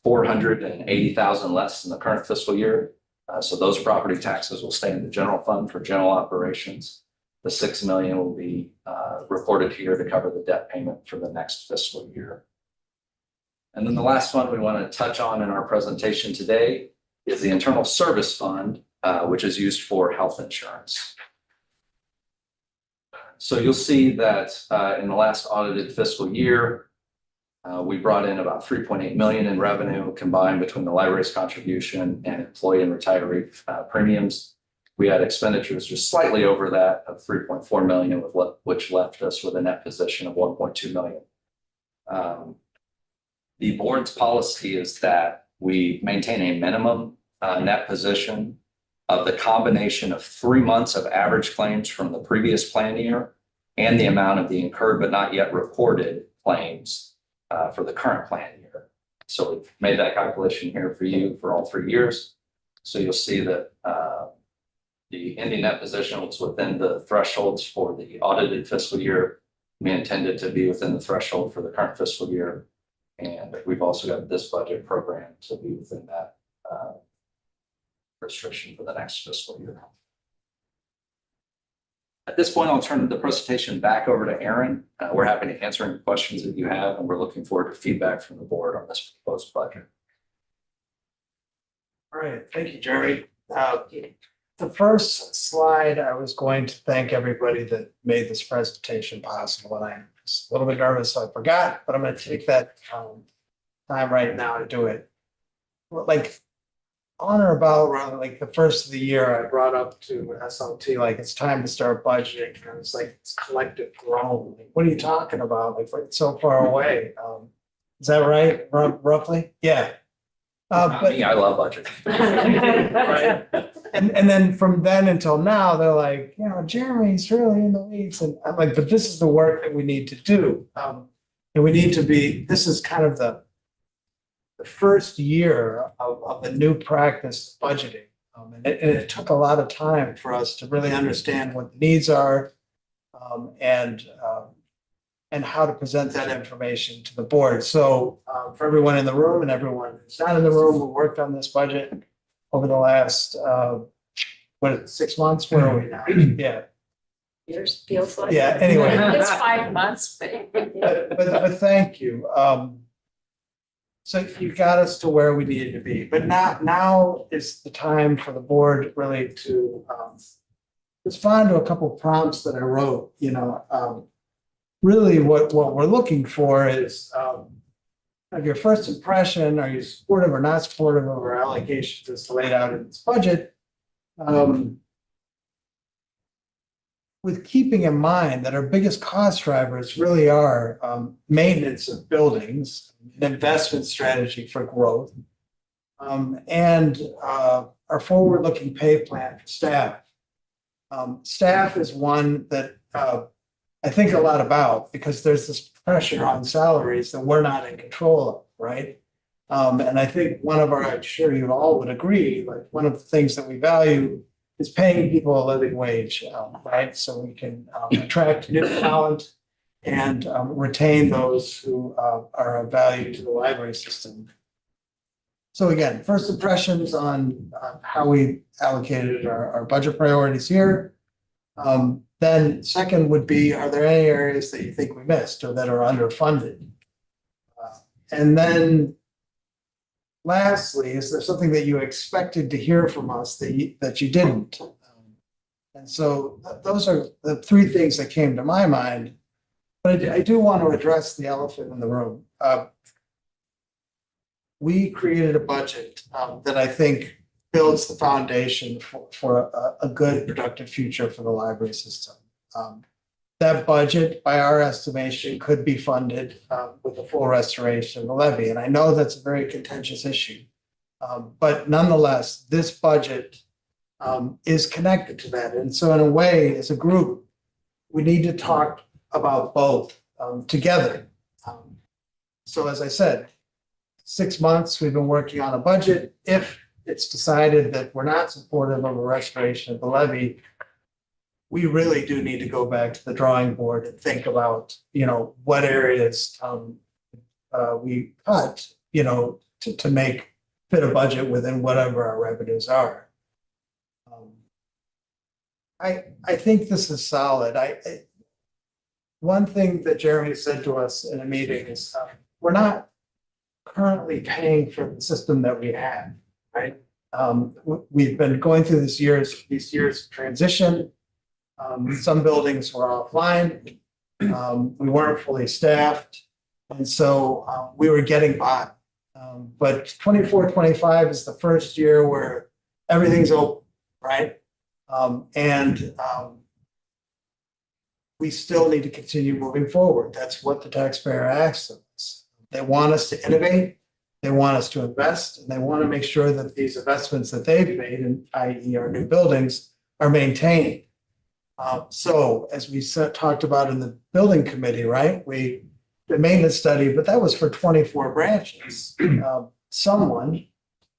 $480,000 less than the current fiscal year. So those property taxes will stay in the general fund for general operations. The $6 million will be reported here to cover the debt payment for the next fiscal year. And then the last fund we want to touch on in our presentation today is the internal service fund, which is used for health insurance. So you'll see that in the last audited fiscal year, we brought in about $3.8 million in revenue combined between the library's contribution and employee and retiree premiums. We had expenditures just slightly over that of $3.4 million, which left us with a net position of $1.2 million. The board's policy is that we maintain a minimum net position of the combination of 3 months of average claims from the previous plan year and the amount of the incurred but not yet reported claims for the current plan year. So we've made that calculation here for you for all 3 years. So you'll see that the ending net position was within the thresholds for the audited fiscal year. We intended to be within the threshold for the current fiscal year. And we've also got this budget program to be within that restriction for the next fiscal year. At this point, I'll turn the presentation back over to Aaron. We're happy to answer any questions that you have, and we're looking forward to feedback from the board on this proposed budget. All right, thank you, Jeremy. The first slide, I was going to thank everybody that made this presentation possible, and I was a little bit nervous, so I forgot, but I'm going to take that time right now to do it. Like on or about around like the first of the year, I brought up to SLT, like, it's time to start budgeting. And it's like, it's collective groan. Like, what are you talking about? Like, it's so far away. Is that right? Roughly? Yeah. But I love budget. right. And then from then until now, they're like, Jeremy's really in the weeds. And I'm like, but this is the work that we need to do. And we need to be, this is kind of the first year of the new practice of budgeting. And it took a lot of time for us to really understand what the needs are and how to present that information to the board. So for everyone in the room and everyone who's not in the room who worked on this budget over the last, 6 months? Where are we now? Yeah. Yours feels like. Yeah, anyway. It's 5 months, but. But thank you. So you got us to where we needed to be, but now is the time for the board really to respond to a couple prompts that I wrote, really what we're looking for is of your first impression, are you supportive or not supportive of our allocations as laid out in this budget? With keeping in mind that our biggest cost drivers really are maintenance of buildings, an investment strategy for growth, and our forward-looking pay plan for staff. Staff is one that I think a lot about because there's this pressure on salaries that we're not in control of, right? And I think I'm sure you all would agree, like one of the things that we value is paying people a living wage, right? So we can attract new talent and retain those who are of value to the library system. So again, first impressions on how we allocated our budget priorities here. Then second would be, are there any areas that you think we missed or that are underfunded? And then lastly, is there something that you expected to hear from us that you didn't? And so those are the three things that came to my mind. But I do want to address the elephant in the room. We created a budget that I think builds the foundation for a good, productive future for the library system. That budget, by our estimation, could be funded with a full restoration of the levy. And I know that's a very contentious issue. But nonetheless, this budget is connected to that. And so in a way, as a group, we need to talk about both together. So as I said, 6 months, we've been working on a budget. If it's decided that we're not supportive of a restoration of the levy, we really do need to go back to the drawing board and think about, what areas we cut, to make fit a budget within whatever our revenues are. I think this is solid. One thing that Jeremy said to us in a meeting is we're not currently paying for the system that we have, right? We've been going through these years of transition. Some buildings were offline. We weren't fully staffed. And so we were getting by. But 24, 25 is the first year where everything's open, right? We still need to continue moving forward. That's what the taxpayer asks of us. They want us to innovate. They want us to invest, and they want to make sure that these investments that they've made, i.e. our new buildings, are maintained. So as we talked about in the building committee, right? The maintenance study, but that was for 24 branches. Someone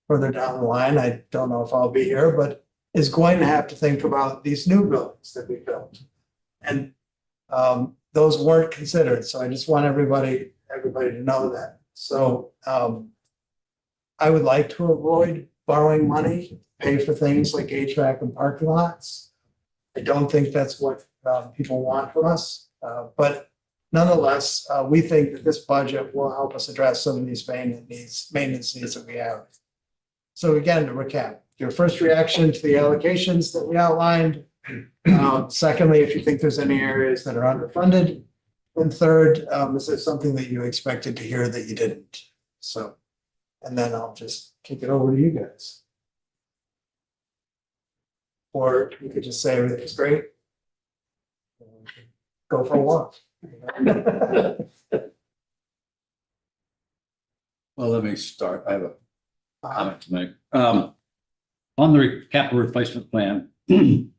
further down the line, I don't know if I'll be here, but is going to have to think about these new buildings that we built. And those weren't considered. So I just want everybody to know that. So I would like to avoid borrowing money, to pay for things like HVAC and parking lots. I don't think that's what people want from us. But nonetheless, we think that this budget will help us address some of these maintenance needs that we have. So again, to recap, your first reaction to the allocations that we outlined. Secondly, if you think there's any areas that are underfunded. And third, is there something that you expected to hear that you didn't? So, and then I'll just kick it over to you guys. Or you could just say everything's great. Go for a walk. Well, let me start. I have a comment to make. On the capital replacement plan, and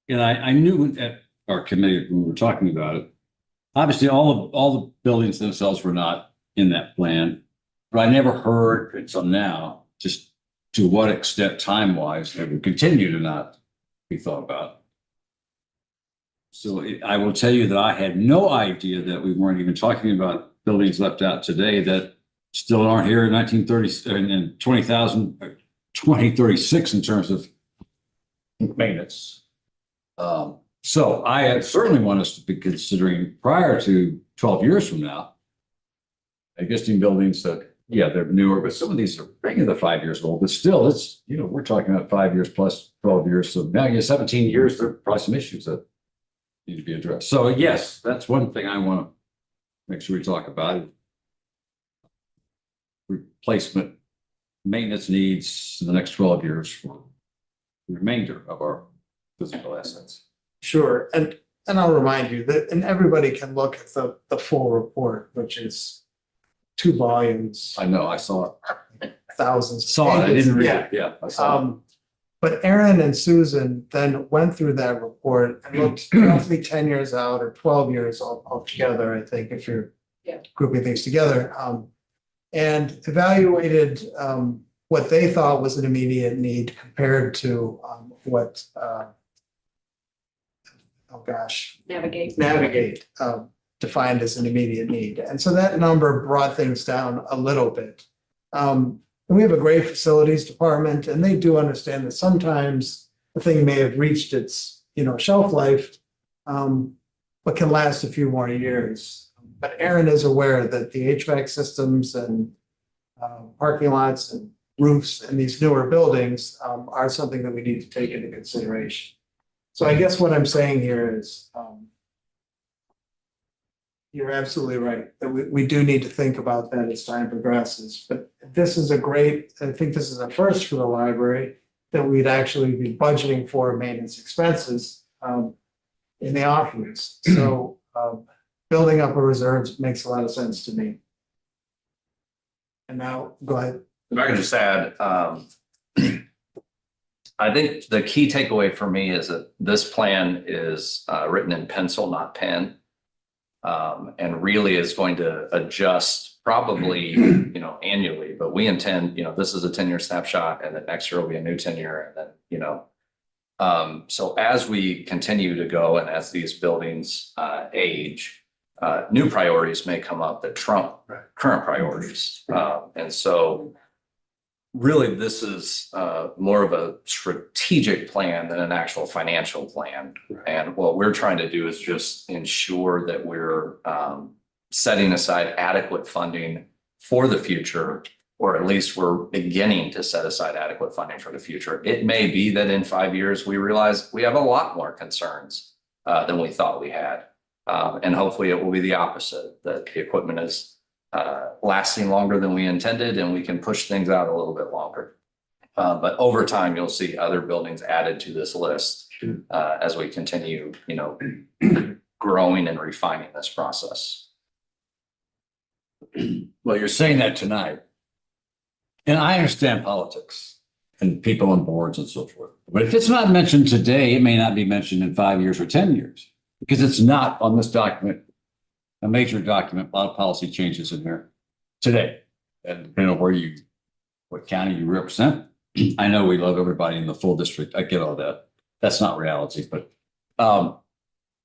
I knew at our committee when we were talking about it, obviously all the buildings themselves were not in that plan, but I never heard until now just to what extent time-wise they would continue to not be thought about. So I will tell you that I had no idea that we weren't even talking about buildings left out today that still aren't here in 1930 and 2036 in terms of maintenance. So I certainly want us to be considering prior to 12 years from now, existing buildings that yeah, they're newer, but some of these are bringing the 5 years old, but still, it's, we're talking about 5 years plus 12 years. So now you have 17 years, there are probably some issues that need to be addressed. So yes, that's one thing I want to make sure we talk about. Replacement maintenance needs in the next 12 years for the remainder of our physical assets. Sure, and I'll remind you that, and everybody can look at the full report, which is 2 volumes, I know, I saw it. thousands. of Saw it, I pages. didn't read Yeah. it. Yeah, I saw it. But Aaron and Susan then went through that report and looked roughly 10 years out or 12 years altogether, I think, if you're Yeah. grouping things together, and evaluated what they thought was an immediate need compared to what, navigate defined as an immediate need. And so that number brought things down a little bit. And we have a great facilities department, and they do understand that sometimes the thing may have reached its, shelf life, but can last a few more years. But Aaron is aware that the HVAC systems and parking lots and roofs in these newer buildings are something that we need to take into consideration. So I guess what I'm saying here is, you're absolutely right, that we do need to think about that as time progresses, but this is I think this is a first for the library, that we'd actually be budgeting for maintenance expenses in the off years. So building up a reserve makes a lot of sense to me. And now, go ahead. If I could just add, I think the key takeaway for me is that this plan is written in pencil, not pen. And really is going to adjust probably, annually, but we intend, this is a 10-year snapshot, and then next year will be a new 10-year, and then, so as we continue to go and as these buildings age, new priorities may come up that trump current priorities. And so really, this is more of a strategic plan than an actual financial plan. And what we're trying to do is just ensure that we're setting aside adequate funding for the future, or at least we're beginning to set aside adequate funding for the future. It may be that in 5 years, we realize we have a lot more concerns than we thought we had. And hopefully it will be the opposite, that the equipment is lasting longer than we intended, and we can push things out a little bit longer. But over time, you'll see other buildings added to this list as we continue, growing and refining this process. Well, you're saying that tonight. And I understand politics and people on boards and so forth. But if it's not mentioned today, it may not be mentioned in 5 years or 10 years, because it's not on this document, a major document, a lot of policy changes in here today. And depending on what county you represent, I know we love everybody in the full district. I get all that. That's not reality, but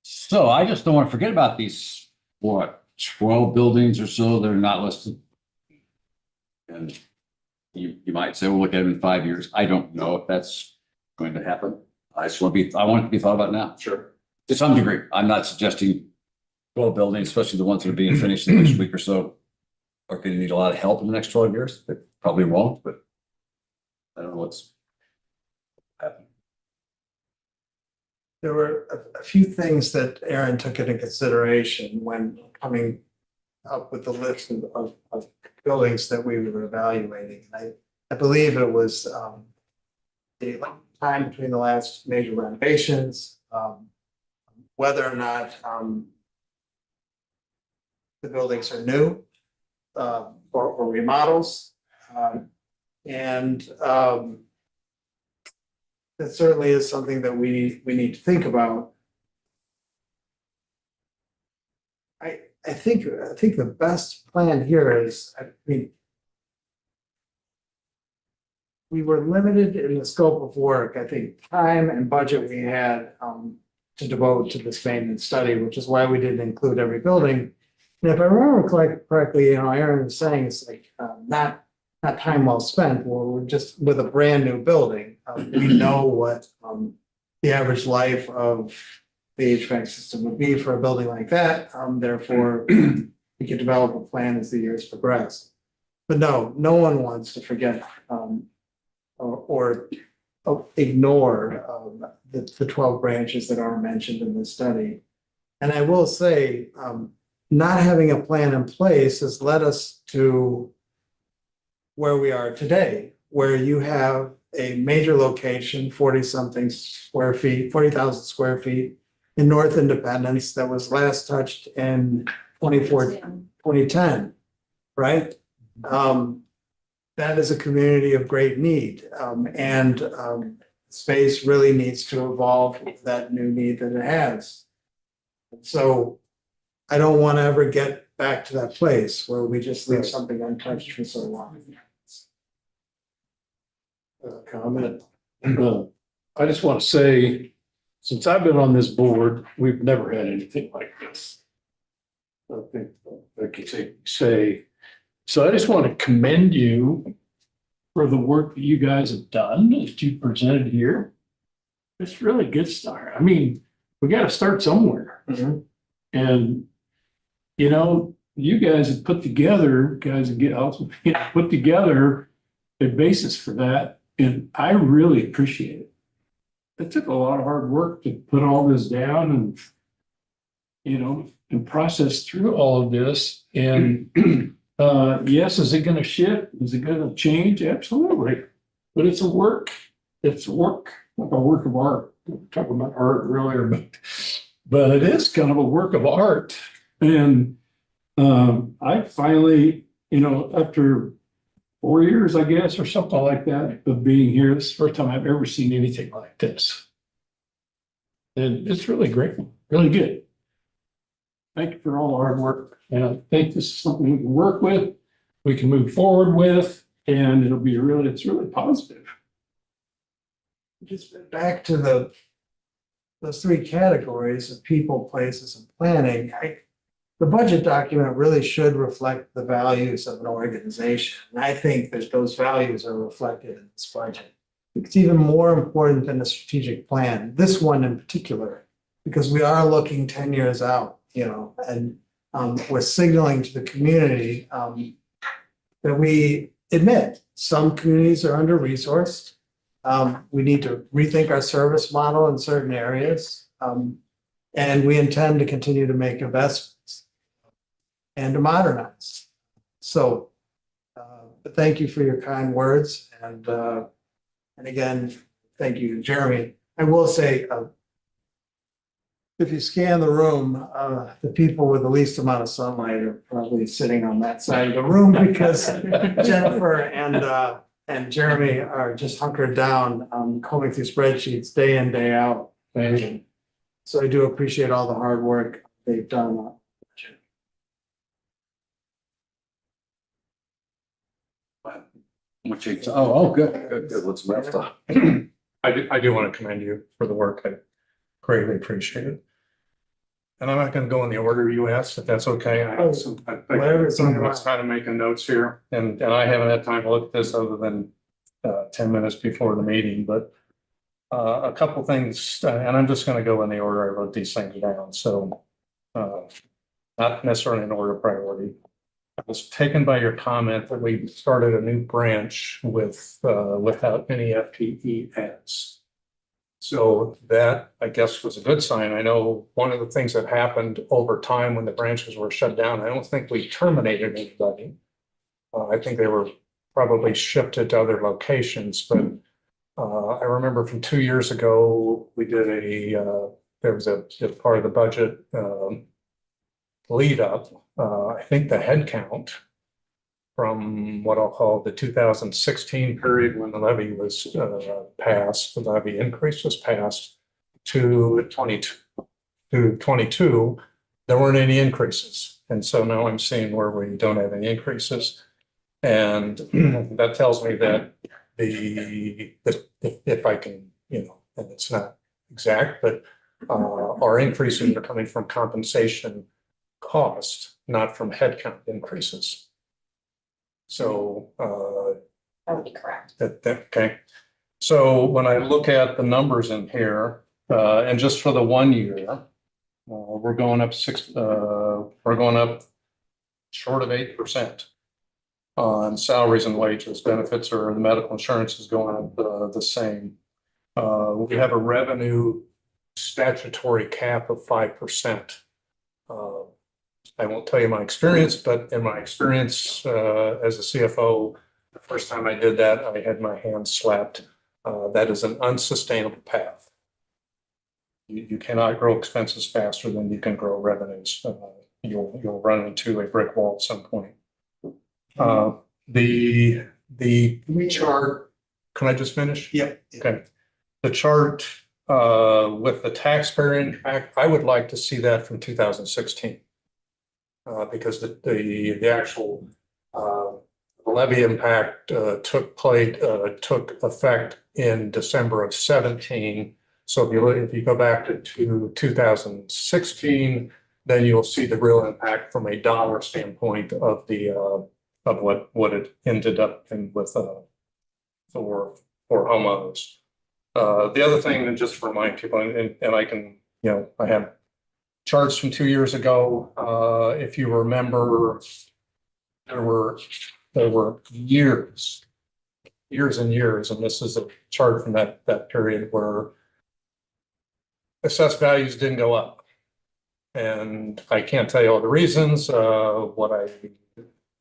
so I just don't want to forget about these, 12 buildings or so that are not listed. And you might say, well, look at them in 5 years. I don't know if that's going to happen. I want it to be thought about now. Sure. To some degree. I'm not suggesting 12 buildings, especially the ones that are being finished in the next week or so, are going to need a lot of help in the next 12 years. They probably won't, but I don't know what's happening. There were a few things that Aaron took into consideration when coming up with the list of buildings that we were evaluating. I believe it was the time between the last major renovations, whether or not the buildings are new or remodels. And that certainly is something that we need to think about. I think the best plan here is, we were limited in the scope of work. I think time and budget we had to devote to this maintenance study, which is why we didn't include every building. And if I remember correctly, Aaron was saying it's like not time well spent. We're just with a brand new building. We know what the average life of the HVAC system would be for a building like that. Therefore, we could develop a plan as the years progress. But no one wants to forget, or ignore, the 12 branches that are mentioned in the study. And I will say, not having a plan in place has led us to where we are today, where you have a major location, 40-something square feet, 40,000 square feet in North Independence that was last touched in 2010, right? That is a community of great need, and space really needs to evolve with that new need that it has. So I don't want to ever get back to that place where we just leave something untouched for so long. Comment? I just want to say, since I've been on this board, we've never had anything like this. I think I can say, so I just want to commend you for the work that you guys have done, that you presented here. It's really good start. I mean, we got to start somewhere. Mhm. And, you know, you guys have put together, put together a basis for that. And I really appreciate it. It took a lot of hard work to put all this down and, you know, and process through all of this. And yes, is it going to shift? Is it going to change? Absolutely. But it's a work. It's work, like a work of art. We were talking about art earlier, but it is kind of a work of art. And I finally, you know, after 4 years, I guess, or something like that, of being here, this is the first time I've ever seen anything like this. And it's really great, really good. Thank you for all the hard work. And I think this is something we can work with, we can move forward with, and it's really positive. Just back to those three categories of people, places, and planning. The budget document really should reflect the values of an organization. And I think that those values are reflected in this budget. It's even more important than the strategic plan, this one in particular, because we are looking 10 years out, you know, and we're signaling to the community that we admit some communities are under-resourced. We need to rethink our service model in certain areas. And we intend to continue to make investments and to modernize. So, but thank you for your kind words. And again, thank you, Jeremy. I will say, if you scan the room, the people with the least amount of sunlight are probably sitting on that side of the room because Jennifer and Jeremy are just hunkered down, combing through spreadsheets day in, day out. And so I do appreciate all the hard work they've done. Good. Let's move on. I do want to commend you for the work. I greatly appreciate it. And I'm not going to go in the order you asked, if that's okay. Whatever it's on your I was kind of making notes here, and I haven't had time to look at this other than 10 minutes before the meeting, but a couple things, and I'm just going to go in the order I wrote these things down. So not necessarily in order of priority. I was taken by your comment that we started a new branch with without any FTE ads. So that, I guess, was a good sign. I know one of the things that happened over time when the branches were shut down, I don't think we terminated anybody. I think they were probably shifted to other locations, but I remember from 2 years ago, we did there was a part of the budget lead up. I think the head count from what I'll call the 2016 period when the levy was passed, the levy increase was passed to 22, there weren't any increases. And so now I'm seeing where we don't have any increases. And that tells me that if I can, you know, and it's not exact, but our increases are coming from compensation cost, not from headcount increases. So That would be correct. okay. So when I look at the numbers in here, and just for the 1 year, we're going up short of 8%. on salaries and wages. Benefits or the medical insurance is going up the same. We have a revenue statutory cap of 5%. I won't tell you my experience, but in my experience as a CFO, the first time I did that, I had my hands slapped. That is an unsustainable path. You cannot grow expenses faster than you can grow revenues. You'll run into a brick wall at some point. The chart, can I just finish? Yeah. Okay. The chart with the taxpayer impact, I would like to see that from 2016. Because the actual levy impact took effect in December of 17. So if you go back to 2016, then you'll see the real impact from a dollar standpoint of the of what it ended up in with for homeowners. The other thing, and just to remind people, and I can, I have charts from 2 years ago. If you remember, there were years and years, and this is a chart from that period where assessed values didn't go up. And I can't tell you all the reasons. What I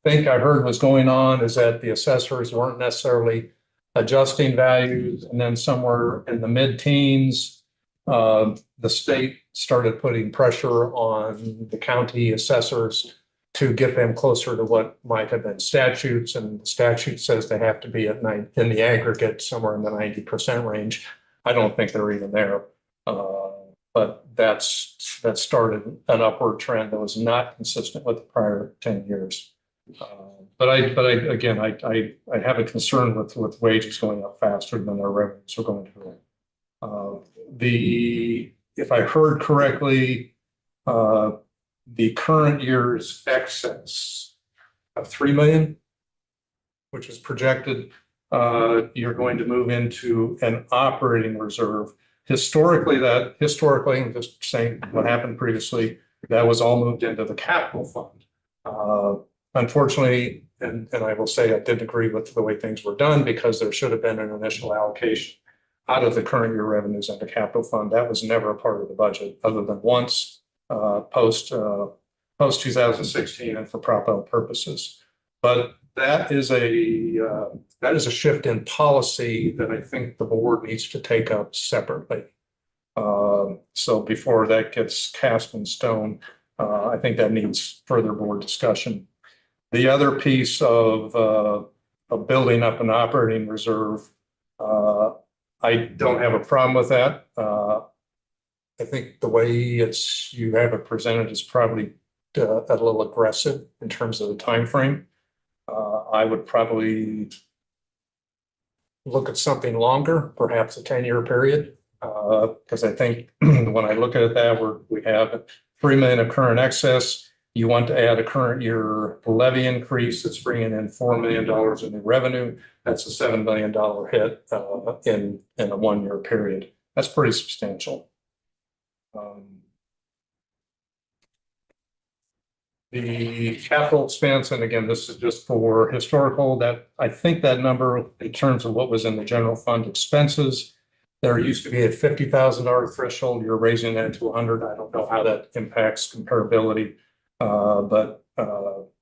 think I heard was going on is that the assessors weren't necessarily adjusting values, and then somewhere in the mid-teens, the state started putting pressure on the county assessors to get them closer to what might have been statutes, and the statute says they have to be at in the aggregate somewhere in the 90% range. I don't think they're even there, but that started an upward trend that was not consistent with the prior 10 years. But I have a concern with wages going up faster than our revenues are going to. If I heard correctly, the current year's excess of 3 million, which is projected, you're going to move into an operating reserve. Historically, I'm just saying what happened previously, that was all moved into the capital fund. Unfortunately, and I will say I didn't agree with the way things were done, because there should have been an initial allocation out of the current year revenues into capital fund. That was never a part of the budget, other than once post 2016 and for Prop L purposes. But that is a shift in policy that I think the board needs to take up separately. So before that gets cast in stone, I think that needs further board discussion. The other piece of building up an operating reserve, I don't have a problem with that. I think the way you have it presented is probably a little aggressive in terms of the time frame. I would probably look at something longer, perhaps a 10-year period, because I think when I look at that, we have 3 million of current excess. You want to add a current year levy increase that's bringing in $4 million in new revenue. That's a $7 million hit in a 1 year period. That's pretty substantial. The capital expense, and again, this is just for historical, that I think that number in terms of what was in the general fund expenses, there used to be a $50,000 threshold. You're raising that to 100. I don't know how that impacts comparability. But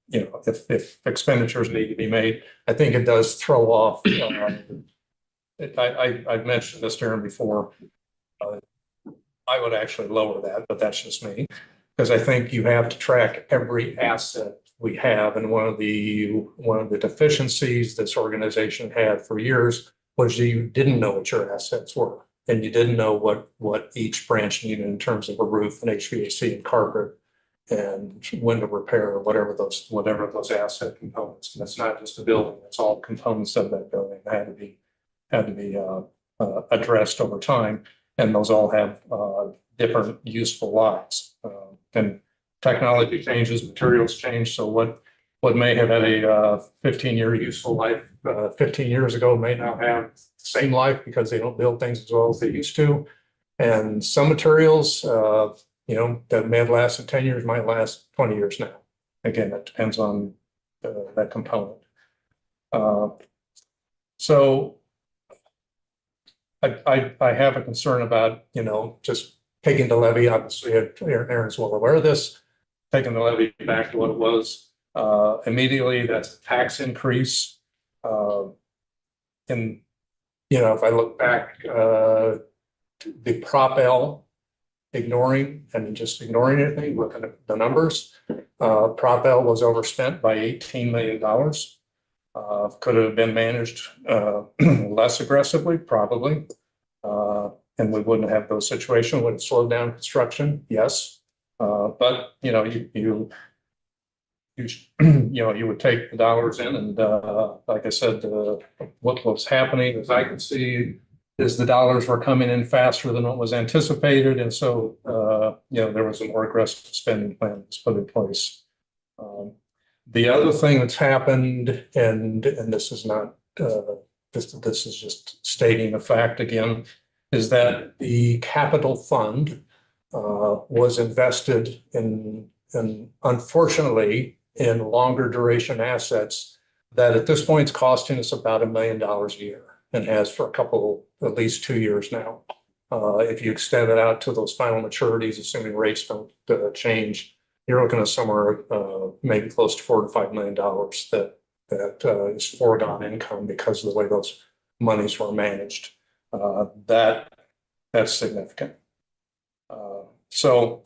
if expenditures need to be made, I think it does throw off. I've mentioned this, Darren, before. I would actually lower that, but that's just me, because I think you have to track every asset we have, and one of the deficiencies this organization had for years was you didn't know what your assets were, and you didn't know what each branch needed in terms of a roof and HVAC and carpet and window repair, or whatever those asset components. And it's not just a building; it's all components of that building that had to be addressed over time, and those all have different useful lives. And technology changes, materials change. So what may have had a 15-year useful life 15 years ago may now have the same life, because they don't build things as well as they used to. And some materials, that may have lasted 10 years might last 20 years now. Again, that depends on that component. So I have a concern about, just taking the levy, obviously, Aaron's well aware of this, taking the levy back to what it was immediately. That's a tax increase. And, if I look back, the Prop L, ignoring anything, looking at the numbers, Prop L was overspent by $18 million. Could have been managed less aggressively, probably. And we wouldn't have those situations. Would it slow down construction? Yes. But you would take the dollars in, and like I said, what's happening, as I can see, is the dollars were coming in faster than what was anticipated, and so there was a more aggressive spending plan that's put in place. The other thing that's happened, and this is not this is just stating a fact again, is that the capital fund was invested in unfortunately in longer duration assets that at this point is costing us about $1 million a year, and has for at least 2 years now. If you extend it out to those final maturities, assuming rates don't change, you're looking at somewhere maybe close to $4 to $5 million that is foregone income because of the way those monies were managed. That's significant. So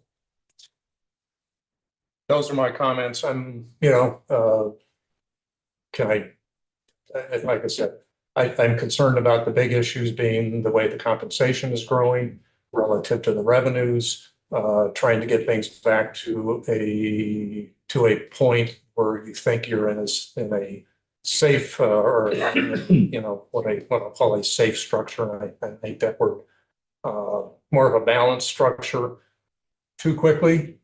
those are my comments. I'm, like I said, I'm concerned about the big issues being the way the compensation is growing relative to the revenues, trying to get things back to a point where you think you're in a safe or what I'll call a safe structure. I think that we're more of a balanced structure. Too quickly,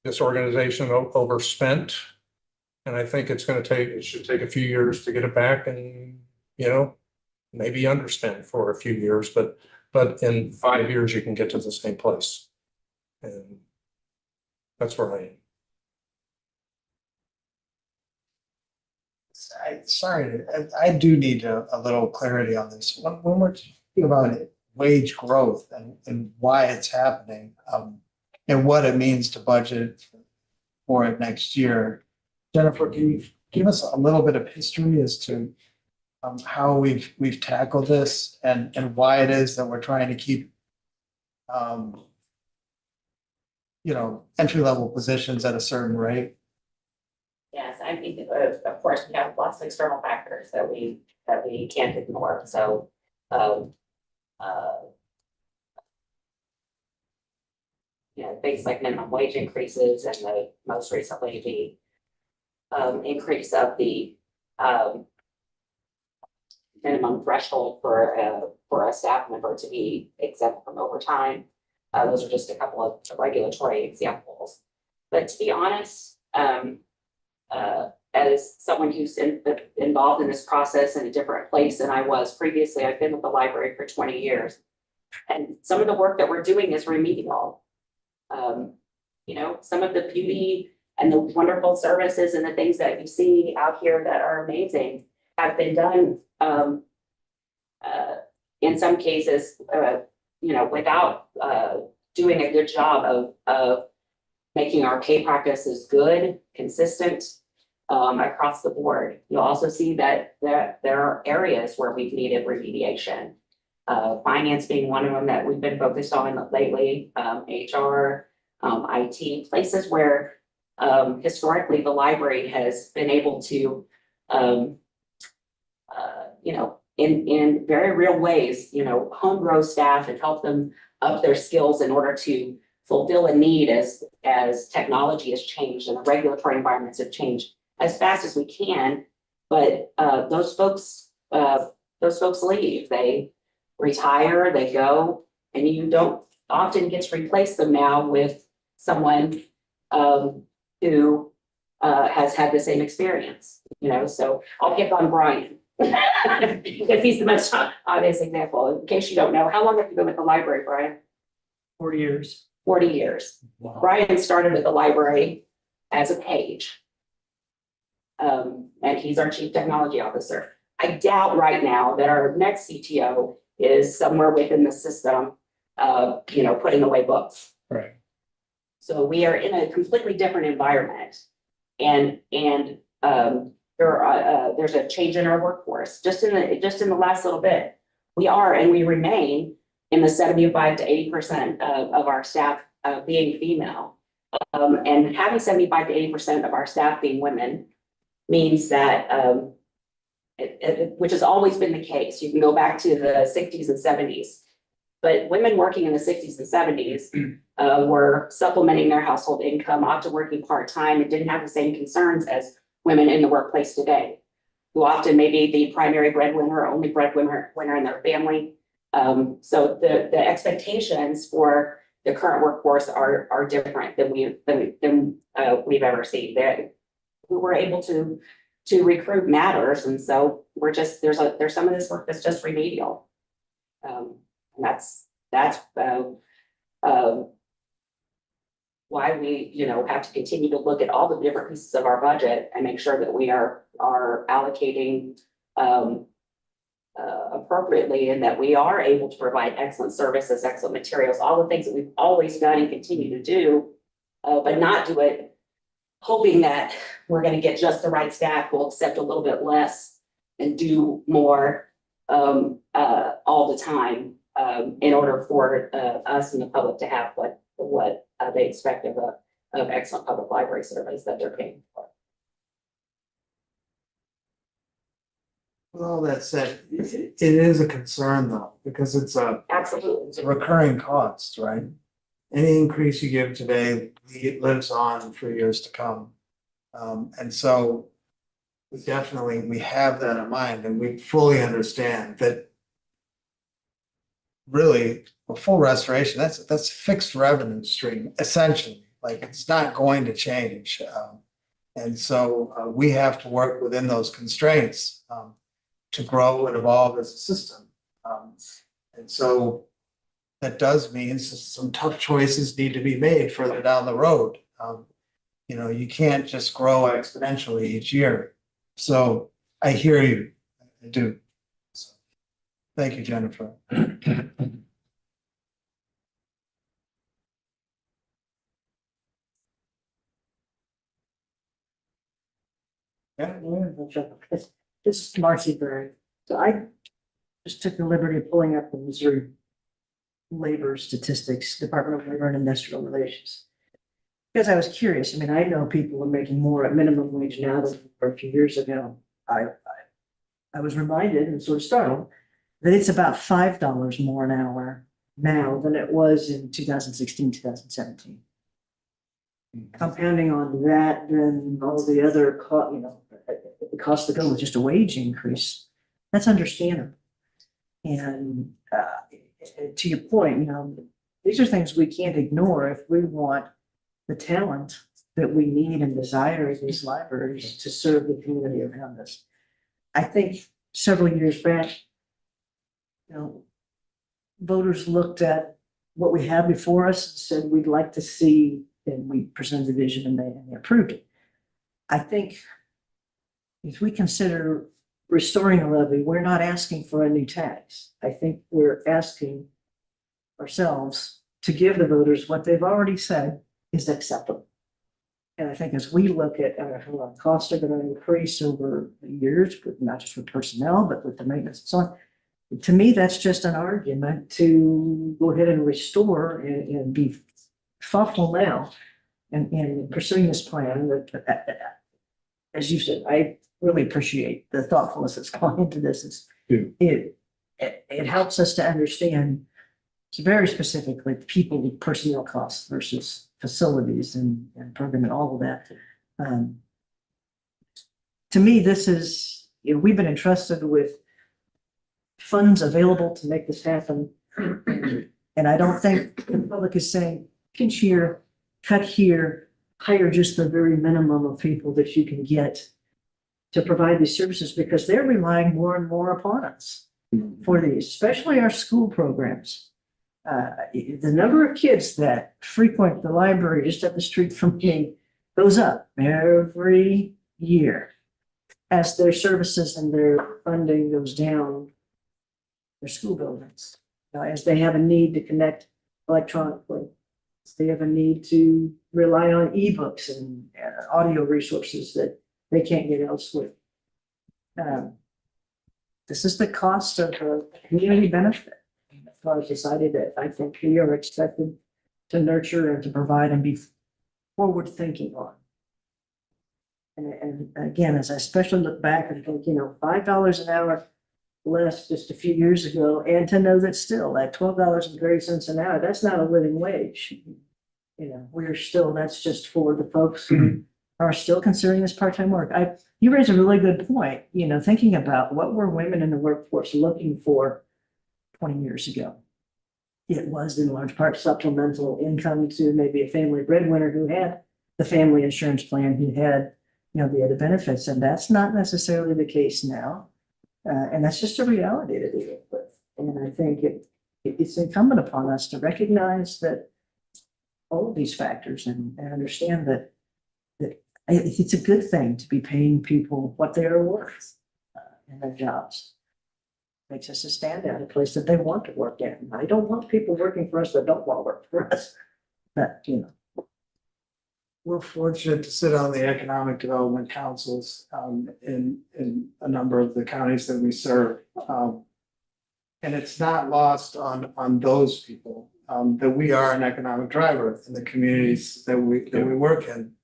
this organization overspent, and I think it should take a few years to get it back, and maybe underspend for a few years, but in 5 years you can get to the same place, and that's where I am. Sorry, I do need a little clarity on this. When we're talking about wage growth and why it's happening, and what it means to budget for it next year, Jennifer, can you give us a little bit of history as to how we've tackled this and why it is that we're trying to keep entry-level positions at a certain rate? Yes, I think, of course, we have lots of external factors that we can't ignore. So, things like minimum wage increases, and most recently the increase of the minimum threshold for a staff member to be exempt from overtime. Those are just a couple of regulatory examples. But to be honest, as someone who's involved in this process in a different place than I was previously, I've been with the library for 20 years. And some of the work that we're doing is remedial. Some of the beauty and the wonderful services and the things that you see out here that are amazing have been done in some cases, without doing a good job of making our pay practices good, consistent across the board. You'll also see that there are areas where we've needed remediation. Finance being one of them that we've been focused on lately, HR, IT, places where historically the library has been able to, in very real ways, home grow staff and help them up their skills in order to fulfill a need as technology has changed and the regulatory environments have changed as fast as we can. But those folks leave, they retire, they go, and you don't often get to replace them now with someone who has had the same experience, so I'll pick on Brian because he's the most obvious example. In case you don't know, how long have you been with the library, Brian? 40 years. 40 years. Wow. Brian started with the library as a page. And he's our chief technology officer. I doubt right now that our next CTO is somewhere within the system of, putting away books. Right. So we are in a completely different environment. And there's a change in our workforce, just in the last little bit. We are, and we remain in the 75 to 80% of our staff being female. And having 75 to 80% of our staff being women means that, which has always been the case. You can go back to the 60s and 70s. But women working in the 60s and 70s were supplementing their household income, often working part-time, and didn't have the same concerns as women in the workplace today, who often may be the primary breadwinner or only breadwinner in their family. So the expectations for the current workforce are different than we've ever seen. That who we're able to recruit matters, and so we're just there's some of this work that's just remedial. And that's why we, have to continue to look at all the different pieces of our budget and make sure that we are allocating appropriately, and that we are able to provide excellent services, excellent materials, all the things that we've always done and continue to do, but not do it hoping that we're going to get just the right staff who will accept a little bit less and do more all the time in order for us and the public to have what they expect of excellent public library service that they're paying for. With all that said, it is a concern though, because it's a Absolutely. recurring cost, right? Any increase you give today, it lives on for years to come. And so we have that in mind, and we fully understand that really a full restoration, that's a fixed revenue stream, essentially, like it's not going to change. And so we have to work within those constraints to grow and evolve as a system. And so that does mean some tough choices need to be made further down the road. You can't just grow exponentially each year. So I hear you, I do. So, thank you, Jennifer. Yeah, This is Marcy Berry. So I just took the liberty of pulling up the Missouri labor statistics, Department of Labor and Industrial Relations. Because I was curious. I mean, I know people are making more at minimum wage now than a few years ago. I was reminded and sort of startled that it's about $5 more an hour now than it was in 2016, 2017. Compounding on that, then all the other the cost to go with just a wage increase, that's understandable. And to your point, these are things we can't ignore if we want the talent that we need and desire in these libraries to serve the community around us. I think several years back, voters looked at what we have before us and said, we'd like to see, and we presented the vision and they approved it. I think if we consider restoring a levy, we're not asking for a new tax. I think we're asking ourselves to give the voters what they've already said is acceptable. And I think as we look at how our costs are going to increase over the years, but not just with personnel, but with the maintenance and so on, to me, that's just an argument to go ahead and restore and be thoughtful now and pursuing this plan. That, as you said, I really appreciate the thoughtfulness that's gone into this. It helps us to understand very specifically people with personnel costs versus facilities and program and all of that. To me, this is, we've been entrusted with funds available to make this happen. And I don't think the public is saying, pinch here, cut here, hire just the very minimum of people that you can get to provide these services, because they're relying more and more upon us for these, especially our school programs. The number of kids that frequent the library just up the street from me goes up every year. as their services and their funding goes down, their school buildings, as they have a need to connect electronically, as they have a need to rely on ebooks and audio resources that they can't get elsewhere. This is the cost of a community benefit for our society that I think we are expected to nurture and to provide and be forward thinking on. And again, as I especially look back and think, $5 an hour less just a few years ago, and to know that still at $12.30 an hour, that's not a living wage. We're still, that's just for the folks who are still considering this part-time work. You raise a really good point, thinking about what were women in the workforce looking for 20 years ago. It was in large part supplemental income to maybe a family breadwinner who had the family insurance plan, who had, the other benefits, and that's not necessarily the case now. And that's just a reality to deal with. And I think it's incumbent upon us to recognize that all of these factors and understand that it's a good thing to be paying people what they are worth in their jobs. Makes us a standout, a place that they want to work in. I don't want people working for us that don't want to work for us. But, We're fortunate to sit on the economic development councils in a number of the counties that we serve. And it's not lost on those people that we are an economic driver in the communities that we work in.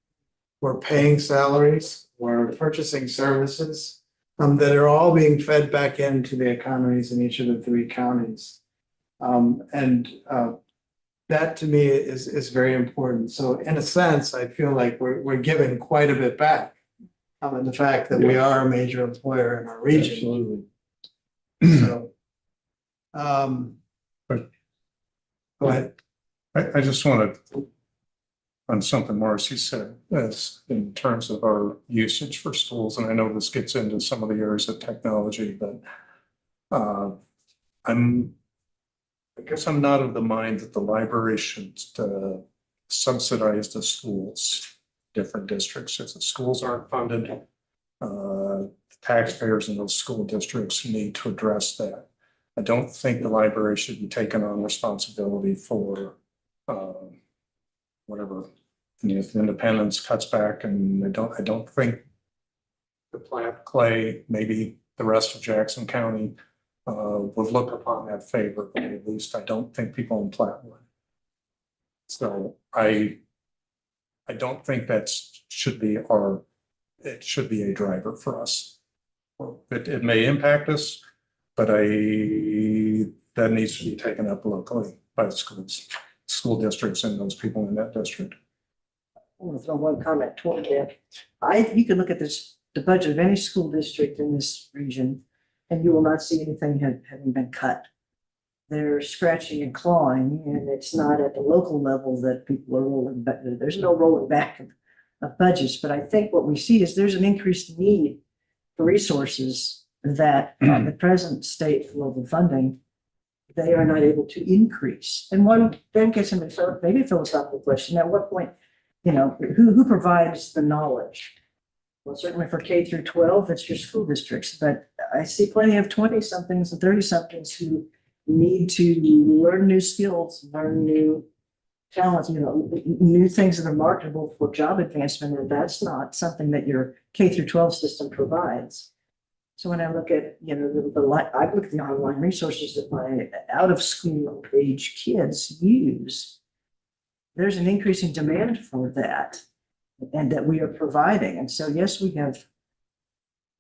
We're paying salaries, we're purchasing services that are all being fed back into the economies in each of the 3 counties. That to me is very important. So in a sense, I feel like we're giving quite a bit back. In the fact that we are a major employer in our region. Absolutely. So. Go ahead. I just wanted, on something Marcy said, as in terms of our usage for schools, and I know this gets into some of the areas of technology, but I guess I'm not of the mind that the library should subsidize the schools, different districts. If the schools aren't funded, taxpayers in those school districts need to address that. I don't think the library should be taking on responsibility for whatever, if Independence cuts back, and I don't think the plant, Clay, maybe the rest of Jackson County would look upon that favorably. At least I don't think people in Platte would. So I don't think that should be it should be a driver for us. It may impact us, but that needs to be taken up locally by the school districts and those people in that district. I want to throw one comment toward that. You can look at the budget of any school district in this region, and you will not see anything having been cut. They're scratching and clawing, and it's not at the local level that people are rolling back. There's no rolling back of budgets, but I think what we see is there's an increased need for resources that on the present state level funding, they are not able to increase. And one then gets into maybe a philosophical question: at what point, who provides the knowledge? Well, certainly for K through 12, it's your school districts, but I see plenty of 20-somethings and 30-somethings who need to learn new skills, learn new talents, new things that are marketable for job advancement, and that's not something that your K through 12 system provides. So when I look at, I look at the online resources that my out of school age kids use, there's an increasing demand for that, and that we are providing. And so, yes, we have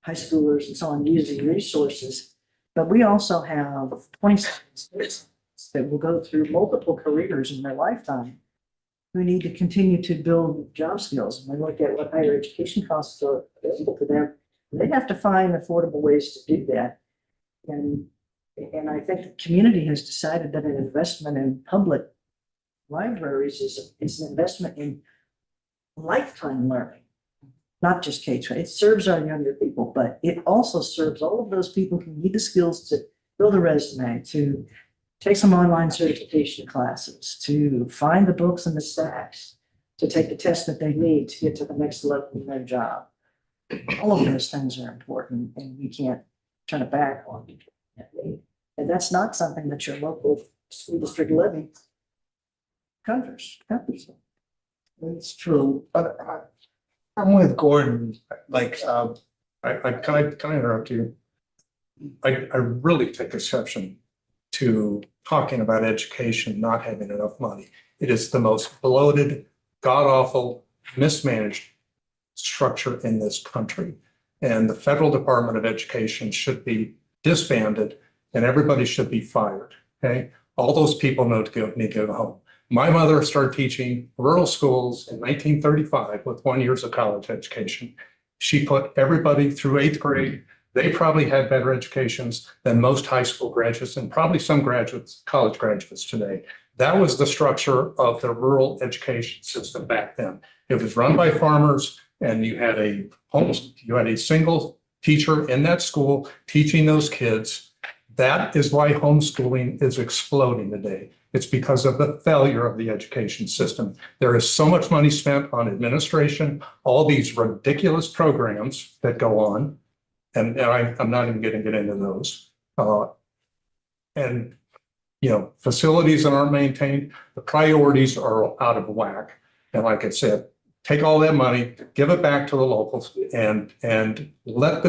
high schoolers and so on using resources, but we also have 20 students that will go through multiple careers in their lifetime who need to continue to build job skills. And we look at what higher education costs are available to them. They have to find affordable ways to do that. And I think the community has decided that an investment in public libraries is an investment in lifetime learning, not just K-12. It serves our younger people, but it also serves all of those people who need the skills to build a resume, to take some online certification classes, to find the books and the stacks, to take the test that they need to get to the next level in their job. all of those things are important and we can't turn it back on people. And that's not something that your local school district levy covers. It's true, but I'm with Gordon, like, Can I interrupt you? I really take exception to talking about education not having enough money. It is the most bloated, god-awful, mismanaged structure in this country. And the federal Department of Education should be disbanded and everybody should be fired, okay? All those people need to go home. My mother started teaching rural schools in 1935 with 1 year of college education. She put everybody through 8th grade. They probably had better educations than most high school graduates and probably some graduates, college graduates today. That was the structure of the rural education system back then. It was run by farmers and you had a single teacher in that school teaching those kids. That is why homeschooling is exploding today. It's because of the failure of the education system. There is so much money spent on administration, all these ridiculous programs that go on. And I'm not even going to get into those. And, you know, facilities that aren't maintained, the priorities are out of whack. And like I said, take all that money, give it back to the locals and let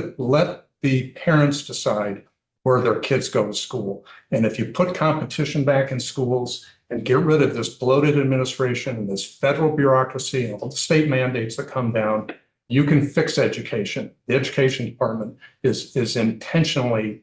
the parents decide where their kids go to school. And if you put competition back in schools and get rid of this bloated administration and this federal bureaucracy and all the state mandates that come down, you can fix education. The education department is intentionally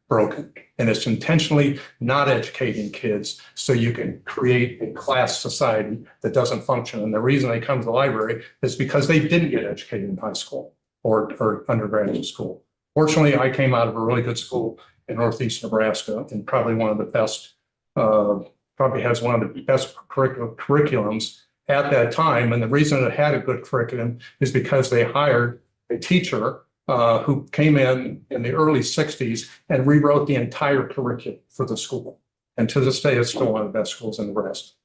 broken, and it's intentionally not educating kids so you can create a class society that doesn't function. And the reason they come to the library is because they didn't get educated in high school or undergraduate school. Fortunately, I came out of a really good school in Northeast Nebraska and probably one of the best, probably has one of the best curriculums at that time. And the reason it had a good curriculum is because they hired a teacher who came in the early 60s and rewrote the entire curriculum for the school. And to this day, it's still one of the best schools in Nebraska.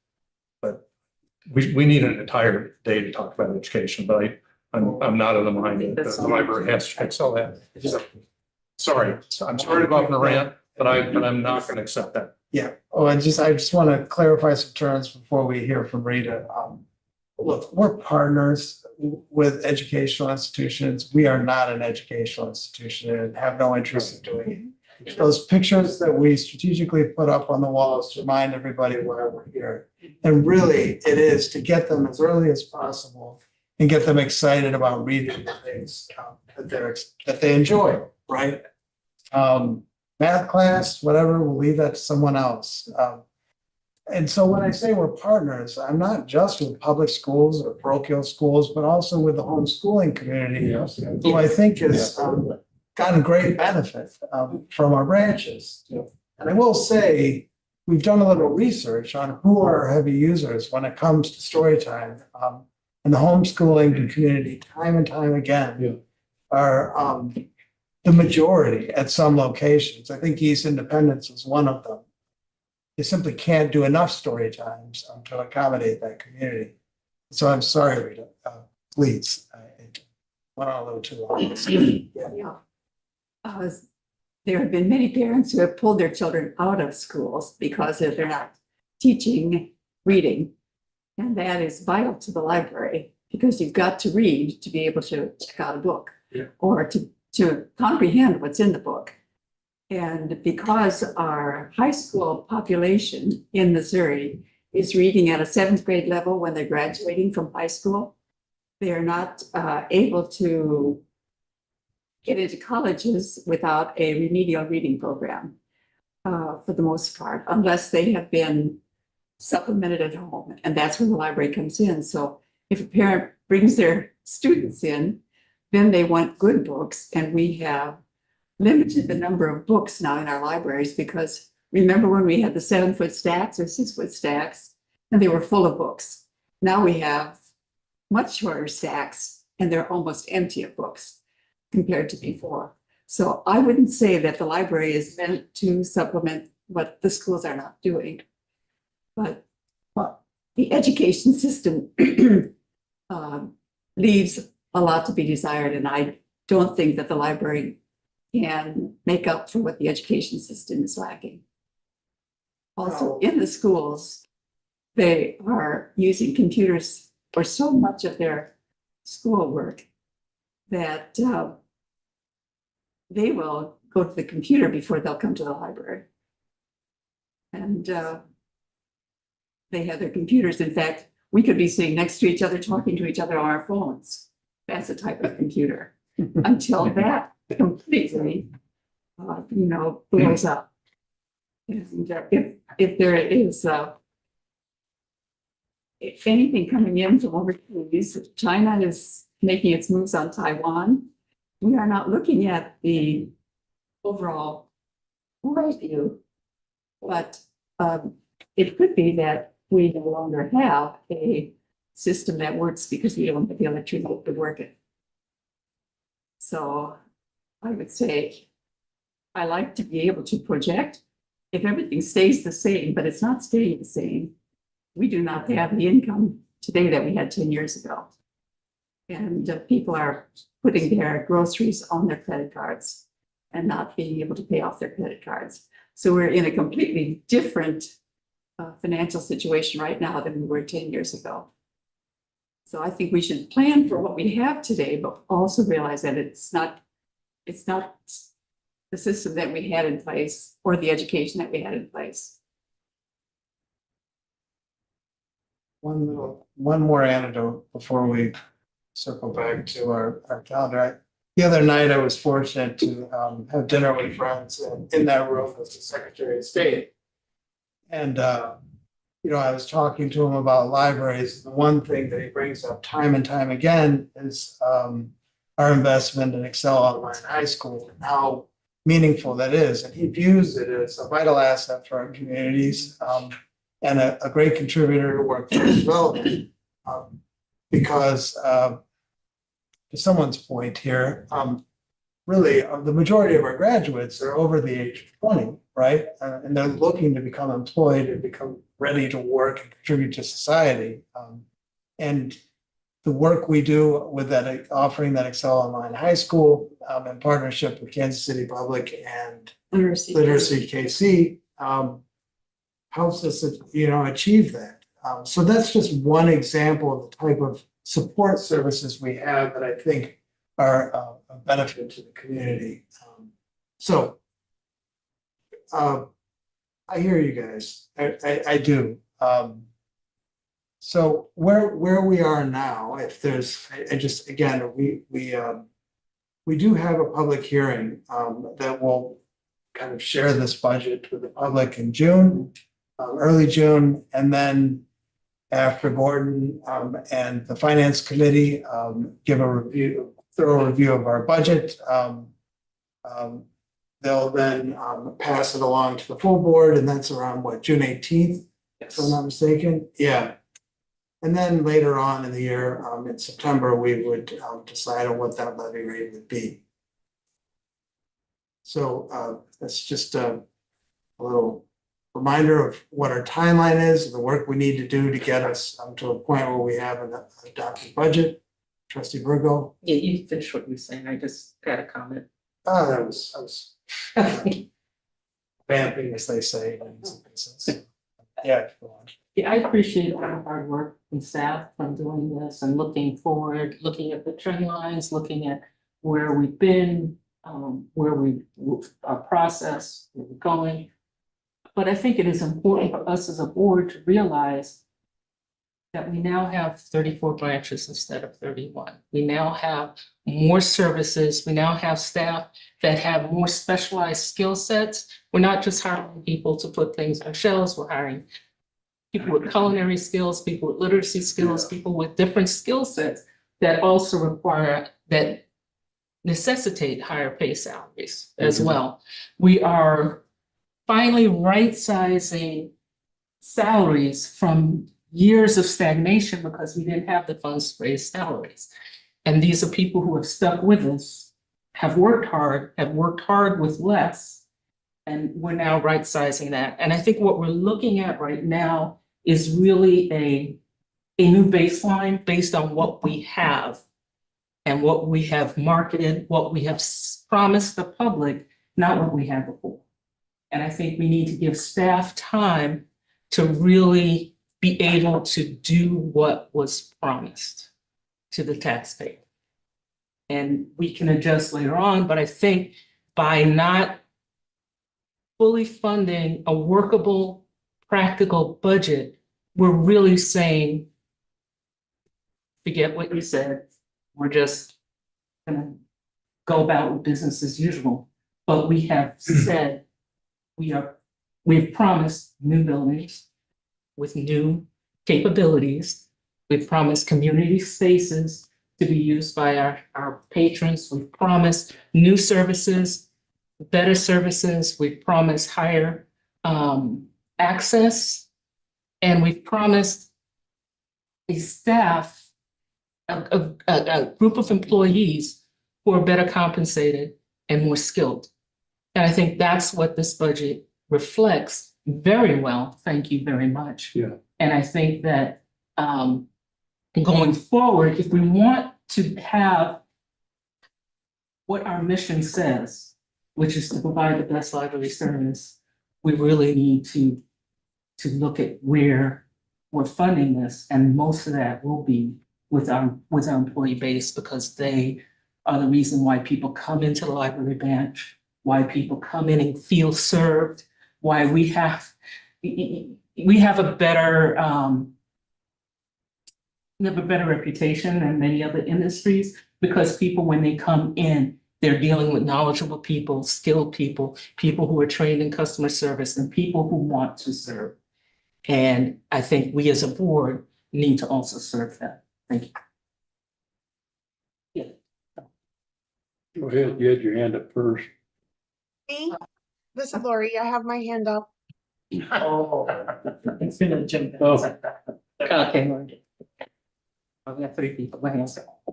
But we need an entire day to talk about education, but I'm not of the mind that the library has to fix all that. So, sorry, I'm sorry to go off on a rant, but I'm not going to accept that. yeah, oh, I just want to clarify some terms before we hear from Rita. Look, we're partners with educational institutions. We are not an educational institution and have no interest in doing it. Those pictures that we strategically put up on the walls to remind everybody why we're here. And really, it is to get them as early as possible and get them excited about reading the things that they enjoy, right? Math class, whatever, we'll leave that to someone else. And so when I say we're partners, I'm not just with public schools or parochial schools, but also with the homeschooling community, who I think has gotten great benefit from our branches. And I will say, we've done a little research on who are our heavy users when it comes to story time. And the homeschooling community, time and time again, are the majority at some locations. I think East Independence is one of them. You simply can't do enough story times to accommodate that community. So I'm sorry, Rita, please, I went on a little too long. There have been many parents who have pulled their children out of schools because they're not teaching reading. And that is vital to the library because you've got to read to be able to check out a book or to comprehend what's in the book. And because our high school population in Missouri is reading at a 7th grade level when they're graduating from high school, they are not able to get into colleges without a remedial reading program for the most part, unless they have been supplemented at home. And that's where the library comes in. So if a parent brings their students in, then they want good books. And we have limited the number of books now in our libraries because remember when we had the 7-foot stacks or 6-foot stacks and they were full of books. Now we have much shorter stacks and they're almost empty of books compared to before. So I wouldn't say that the library is meant to supplement what the schools are not doing. But the education system leaves a lot to be desired, and I don't think that the library can make up for what the education system is lacking. Also, in the schools, they are using computers for so much of their schoolwork that they will go to the computer before they'll come to the library. And they have their computers. In fact, we could be sitting next to each other, talking to each other on our phones. That's a type of computer. Until that completely, blows up. And if there is if anything coming in from overseas, China is making its moves on Taiwan. We are not looking at the overall view, but it could be that we no longer have a system that works because we don't have the electricity to work it. So I would say I like to be able to project if everything stays the same, but it's not staying the same. We do not have the income today that we had 10 years ago. And people are putting their groceries on their credit cards and not being able to pay off their credit cards. So we're in a completely different financial situation right now than we were 10 years ago. So I think we should plan for what we have today, but also realize that it's not the system that we had in place or the education that we had in place. One more anecdote before we circle back to our calendar. The other night, I was fortunate to have dinner with friends, and in that room was the Secretary of State. And I was talking to him about libraries. The one thing that he brings up time and time again is our investment in Excel Online High School and how meaningful that is. And he views it as a vital asset for our communities. And a great contributor to workforce development. Because to someone's point here, really the majority of our graduates are over the age of 20, right? And they're looking to become employed and become ready to work and contribute to society. And the work we do with that, offering that Excel Online High School in partnership with Kansas City Public and Literacy KC, helps us, achieve that. So that's just one example of the type of support services we have that I think are a benefit to the community. I hear you guys. I do. So where we are now, if there's, we do have a public hearing that will kind of share this budget with the public in June. Early June, and then after Gordon and the Finance Committee give a thorough review of our budget, they'll then pass it along to the full board, and that's around June 18th, if I'm not mistaken. Yeah. And then later on in the year, in September, we would decide on what that levy rate would be. So that's just a little reminder of what our timeline is and the work we need to do to get us to a point where we have an adopted budget. Trustee Virgo. Yeah, you finished what you were saying. I just got a comment. Oh, I was vamping, as they say. Yeah. Go on. Yeah, I appreciate all the hard work and staff from doing this and looking forward, looking at the trend lines, looking at where we've been, our process, where we're going. But I think it is important for us as a board to realize that we now have 34 branches instead of 31. We now have more services. We now have staff that have more specialized skill sets. We're not just hiring people to put things on shelves. We're hiring people with culinary skills, people with literacy skills, people with different skill sets that also require, that necessitate higher pay salaries as well. We are finally right-sizing salaries from years of stagnation because we didn't have the funds to raise salaries. And these are people who have stuck with us, have worked hard with less, and we're now right-sizing that. And I think what we're looking at right now is really a new baseline based on what we have and what we have marketed, what we have promised the public, not what we had before. And I think we need to give staff time to really be able to do what was promised to the taxpayer. And we can adjust later on, but I think by not fully funding a workable, practical budget, we're really saying, forget what you said, we're just gonna go about with business as usual. But we have said, we've promised new buildings with new capabilities. We've promised community spaces to be used by our patrons. We've promised new services, better services. We've promised higher access. And we've promised a staff, a group of employees who are better compensated and more skilled. And I think that's what this budget reflects very well. Thank you very much. Yeah. And I think that going forward, if we want to have what our mission says, which is to provide the best library service, we really need to look at where we're funding this, and most of that will be with our employee base, because they are the reason why people come into the library bench, why people come in and feel served, why we have a better reputation than many other industries, because people, when they come in, they're dealing with knowledgeable people, skilled people, people who are trained in customer service, and people who want to serve. And I think we as a board need to also serve that. Thank you. Yeah. Go ahead, you had your hand up first. Me? This is Lori. I have my hand up. Oh, it's been a gym. Oh. Okay, Lord. We have 3 people. My hands up.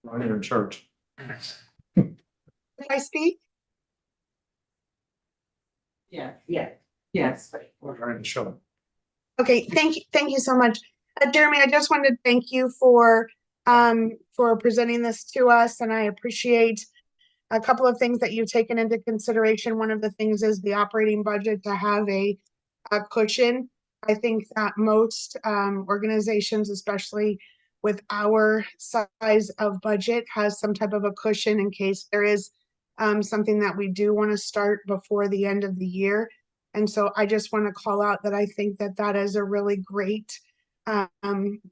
Right here in church. Can I speak? Yeah, yes. We're trying to show them. Okay, thank you so much. Jeremy, I just wanted to thank you for presenting this to us, and I appreciate a couple of things that you've taken into consideration. One of the things is the operating budget to have a cushion. I think that most organizations, especially with our size of budget, has some type of a cushion in case there is something that we do want to start before the end of the year. And so I just want to call out that I think that that is a really great thing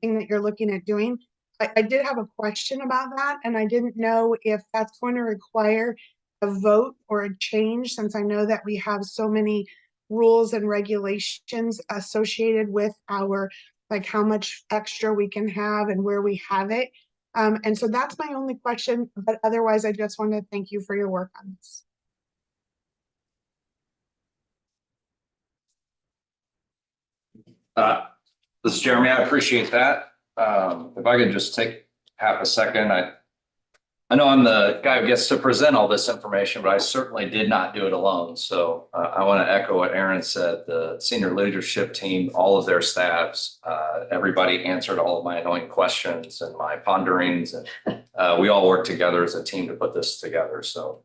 that you're looking at doing. I did have a question about that, and I didn't know if that's going to require a vote or a change, since I know that we have so many rules and regulations associated with our, like how much extra we can have and where we have it. And so that's my only question, but otherwise I just want to thank you for your work on this. This is Jeremy. I appreciate that. If I could just take half a second, I know I'm the guy who gets to present all this information, but I certainly did not do it alone. So I want to echo what Aaron said. The senior leadership team, all of their staffs, everybody answered all of my annoying questions and my ponderings, and we all worked together as a team to put this together. So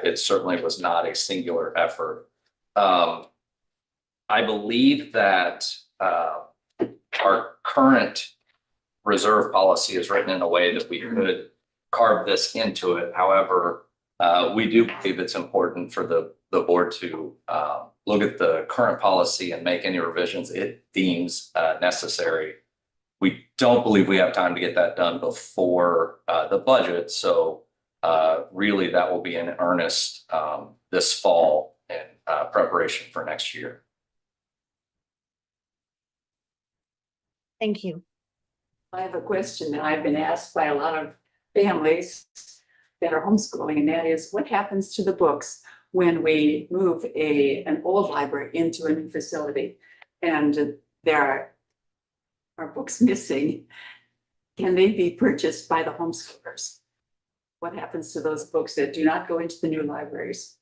it certainly was not a singular effort. I believe that our current reserve policy is written in a way that we could carve this into it. However, we do believe it's important for the board to look at the current policy and make any revisions it deems necessary. We don't believe we have time to get that done before the budget. So really that will be in earnest this fall in preparation for next year. Thank you. I have a question that I've been asked by a lot of families that are homeschooling, and that is, what happens to the books when we move an old library into a new facility and there are books missing? Can they be purchased by the homeschoolers? What happens to those books that do not go into the new libraries?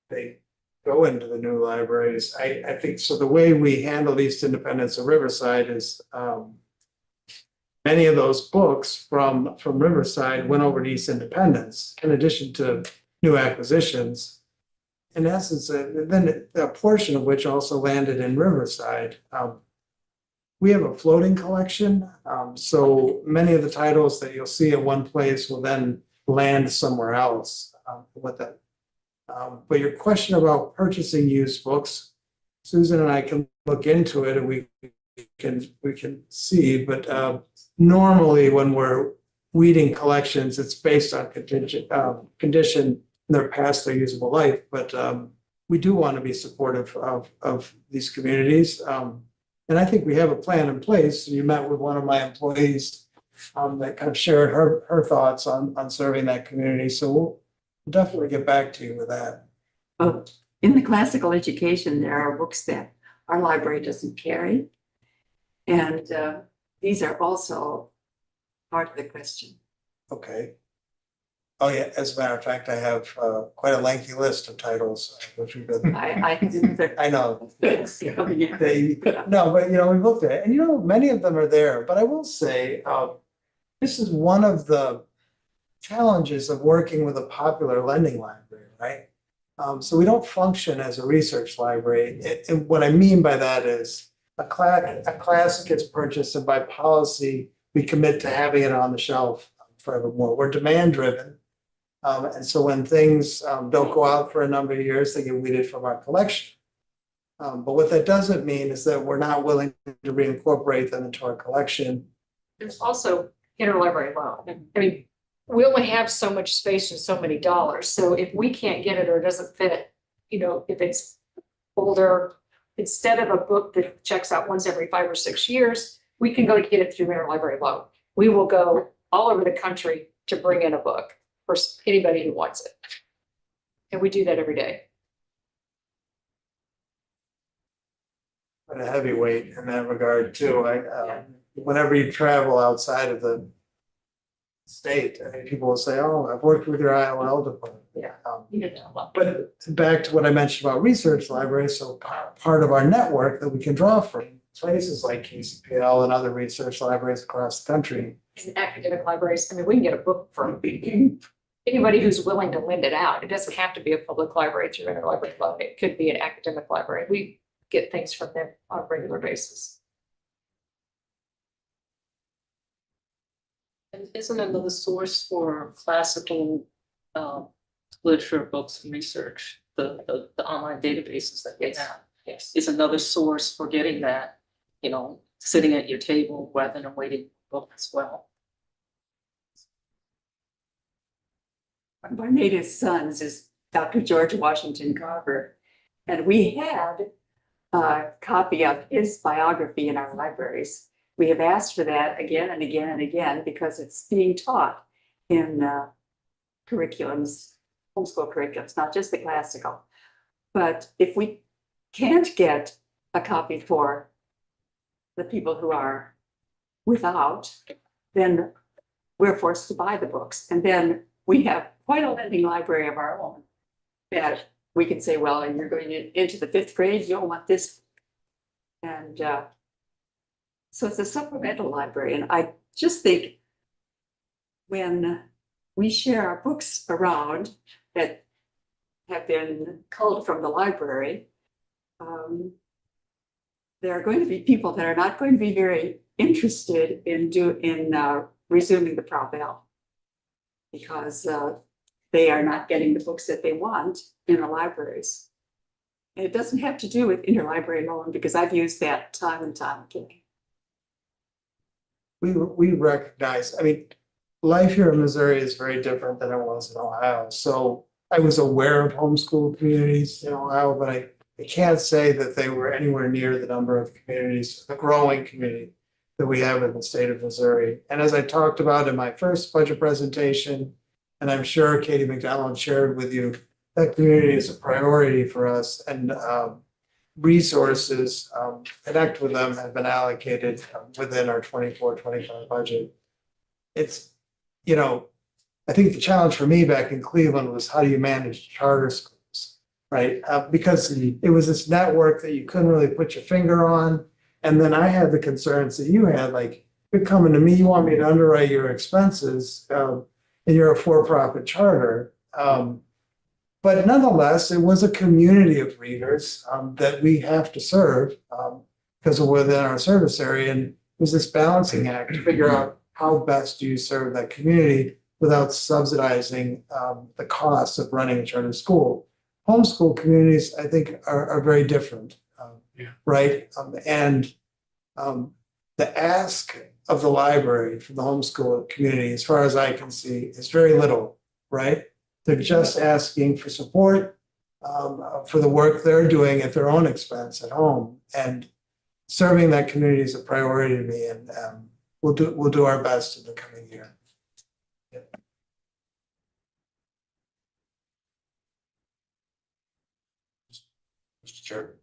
They go into the new libraries. I think, so the way we handle East Independence of Riverside is many of those books from Riverside went over to East Independence, in addition to new acquisitions. In essence, then a portion of which also landed in Riverside. We have a floating collection, so many of the titles that you'll see at one place will then land somewhere else with it. But your question about purchasing used books, Susan and I can look into it and we can see, but normally when we're weeding collections, it's based on condition in their past their usable life, but we do want to be supportive of these communities. And I think we have a plan in place. You met with one of my employees that kind of shared her thoughts on serving that community. So we'll definitely get back to you with that. Oh, in the classical education, there are books that our library doesn't carry. And these are also part of the question. Okay. Oh, yeah, as a matter of fact, I have quite a lengthy list of titles, which we've been, I didn't. I know. Yeah. No, but we looked at it, and many of them are there, but I will say, this is one of the challenges of working with a popular lending library, right? So we don't function as a research library. And what I mean by that is a classic gets purchased, and by policy, we commit to having it on the shelf forevermore. We're demand driven. And so when things don't go out for a number of years, they get weeded from our collection. But what that doesn't mean is that we're not willing to reincorporate them into our collection. There's also interlibrary loan. I mean, we only have so much space and so many dollars. So if we can't get it or it doesn't fit, if it's older, instead of a book that checks out once every 5 or 6 years, we can go to get it through interlibrary loan. We will go all over the country to bring in a book for anybody who wants it. And we do that every day. But a heavyweight in that regard too. Whenever you travel outside of the state, people will say, "Oh, I've worked with your ILL department." Yeah. But back to what I mentioned about research libraries, so part of our network that we can draw from places like MCPL and other research libraries across the country. In academic libraries, I mean, we can get a book from anybody who's willing to lend it out. It doesn't have to be a public library through interlibrary loan. It could be an academic library. We get things from them on a regular basis. And isn't another source for classical literature books and research, the online databases that we have? Yes. Is another source for getting that, sitting at your table rather than waiting for a book as well. One of our native sons is Dr. George Washington Carver. And we had a copy of his biography in our libraries. We have asked for that again and again and again because it's being taught in curriculums, homeschool curriculums, not just the classical. But if we can't get a copy for the people who are without, then we're forced to buy the books. And then we have quite a lending library of our own that we can say, well, and you're going into the 5th grade, you'll want this. And so it's a supplemental library. And I just think when we share our books around that have been culled from the library, there are going to be people that are not going to be very interested in resuming the Provel because they are not getting the books that they want in the libraries. And it doesn't have to do with interlibrary loan because I've used that time and time again. We recognize, life here in Missouri is very different than it was in Ohio. So I was aware of homeschool communities in Ohio, but I can't say that they were anywhere near the number of communities, the growing community that we have in the state of Missouri. And as I talked about in my first budget presentation, and I'm sure Katie McDonald shared with you, that community is a priority for us, and resources connect with them have been allocated within our 24-25 budget. It's, I think the challenge for me back in Cleveland was how do you manage charter schools, right? Because it was this network that you couldn't really put your finger on. And then I had the concerns that you had, like, you're coming to me, you want me to underwrite your expenses, and you're a for-profit charter. But nonetheless, it was a community of readers that we have to serve because of within our service area. And it was this balancing act to figure out how best do you serve that community without subsidizing the costs of running a charter school. Homeschool communities, I think, are very different, right? The ask of the library from the homeschool community, as far as I can see, is very little, right? They're just asking for support for the work they're doing at their own expense at home. And serving that community is a priority to me, and we'll do our best in the coming year. Mr. Chair.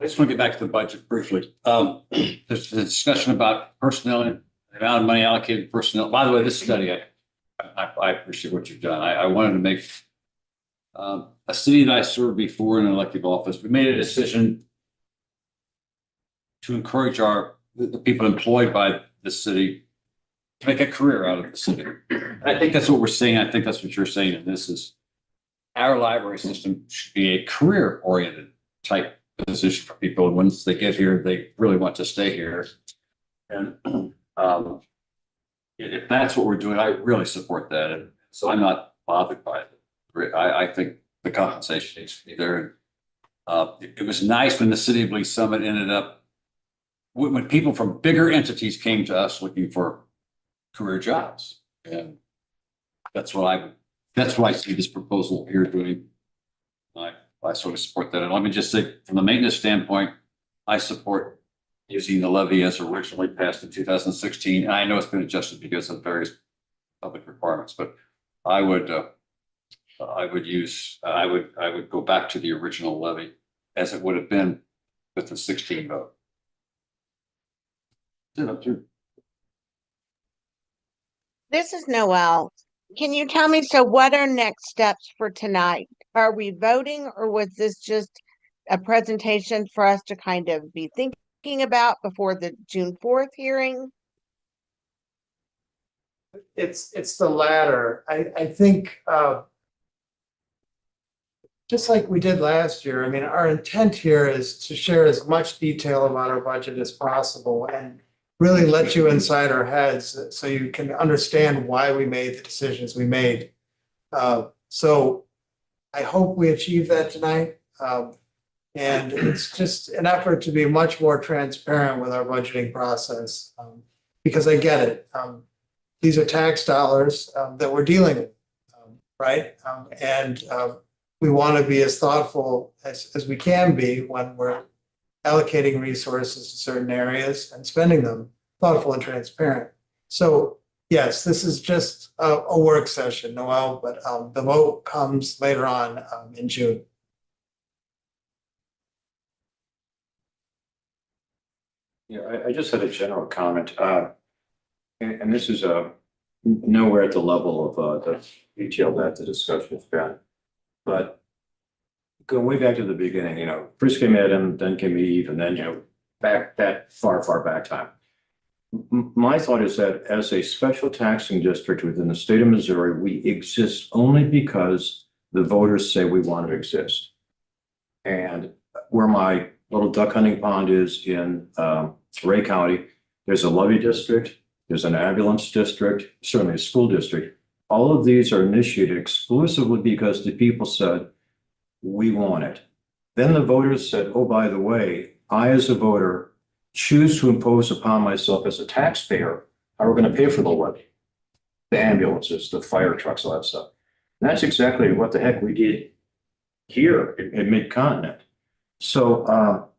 I just want to get back to the budget briefly. There's a discussion about personnel and the amount of money allocated to personnel. By the way, this study, I appreciate what you've done. I wanted to make a city that I served before in an elective office. We made a decision to encourage the people employed by the city to make a career out of the city. I think that's what we're saying. I think that's what you're saying. And this is our library system should be a career-oriented type position for people. And once they get here, they really want to stay here. And if that's what we're doing, I really support that. And so I'm not bothered by it. I think the compensation needs to be there. It was nice when the City of Lee Summit ended up, when people from bigger entities came to us looking for career jobs. And that's what I see this proposal here doing. I sort of support that. And let me just say, from the maintenance standpoint, I support using the levy as originally passed in 2016. And I know it's been adjusted because of various public requirements, but I would go back to the original levy as it would have been with the 16 vote. This is Noelle. Can you tell me, so what are next steps for tonight? Are we voting, or was this just a presentation for us to kind of be thinking about before the June 4th hearing? It's the latter. I think just like we did last year, I mean, our intent here is to share as much detail about our budget as possible and really let you inside our heads so you can understand why we made the decisions we made. So I hope we achieve that tonight. And it's just an effort to be much more transparent with our budgeting process, because I get it. These are tax dollars that we're dealing with, right? And we want to be as thoughtful as we can be when we're allocating resources to certain areas and spending them thoughtful and transparent. So yes, this is just a work session, Noel, but the vote comes later on in June. Yeah, I just had a general comment, and this is nowhere at the level of the detail that the discussion has been. But going way back to the beginning, first came Adam, then came Eve, and then, back that far back time. My thought is that as a special taxing district within the state of Missouri, we exist only because the voters say we want to exist. And where my little duck hunting pond is in Ray County, there's a levy district, there's an ambulance district, certainly a school district. All of these are initiated exclusively because the people said, we want it. Then the voters said, oh, by the way, I as a voter choose to impose upon myself as a taxpayer how we're going to pay for the levy, the ambulances, the fire trucks, all that stuff. And that's exactly what the heck we did here in mid-continent. So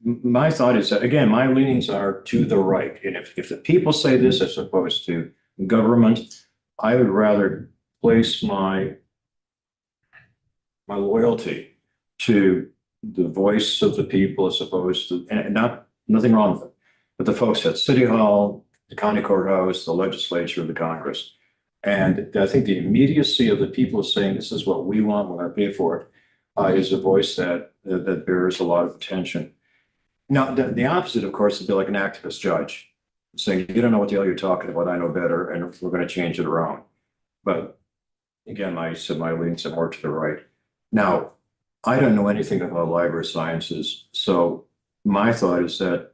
my thought is that, again, my leanings are to the right. And if the people say this as opposed to government, I would rather place my loyalty to the voice of the people as opposed to, and nothing wrong with it, but the folks at City Hall, the county courthouse, the legislature, the Congress. And I think the immediacy of the people saying this is what we want, we're going to pay for it. is a voice that bears a lot of attention. Now, the opposite, of course, would be like an activist judge saying, you don't know what the hell you're talking about, I know better, and we're going to change it around. But again, I said my leans are more to the right. Now, I don't know anything about library sciences, so my thought is that,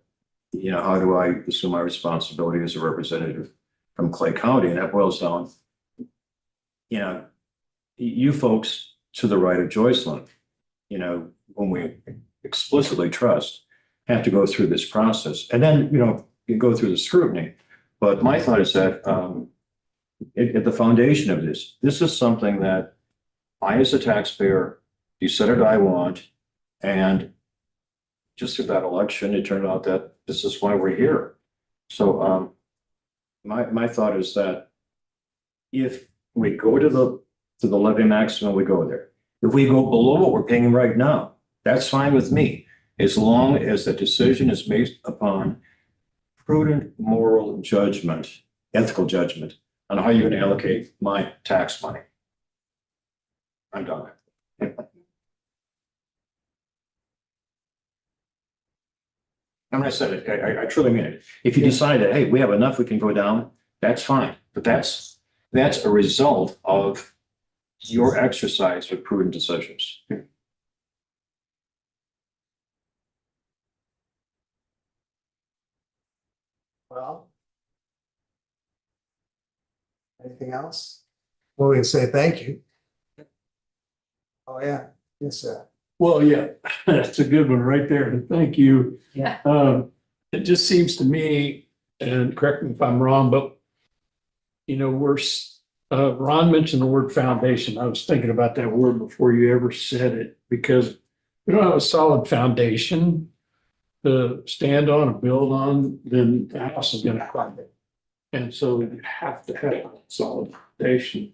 how do I assume my responsibility as a representative from Clay County? And that boils down, you folks to the right of Joycelyn, whom we explicitly trust, have to go through this process. And then, you go through the scrutiny. But my thought is that at the foundation of this is something that I, as a taxpayer, decided I want. And just through that election, it turned out that this is why we're here. So my thought is that if we go to the levy maximum, we go there. If we go below what we're paying right now, that's fine with me, as long as the decision is based upon prudent moral judgment, ethical judgment on how you're going to allocate my tax money. I'm done. And when I said it, I truly mean it. If you decide that, hey, we have enough, we can go down, that's fine. But that's a result of your exercise of prudent decisions. Well. Anything else? Well, we can say thank you. Oh, yeah, yes, sir. Well, yeah, that's a good one right there. Thank you. Yeah. It just seems to me, and correct me if I'm wrong, but Ron mentioned the word foundation. I was thinking about that word before you ever said it, because we don't have a solid foundation to stand on and build on, then the house is gonna crumble. And so you have to have a solid foundation.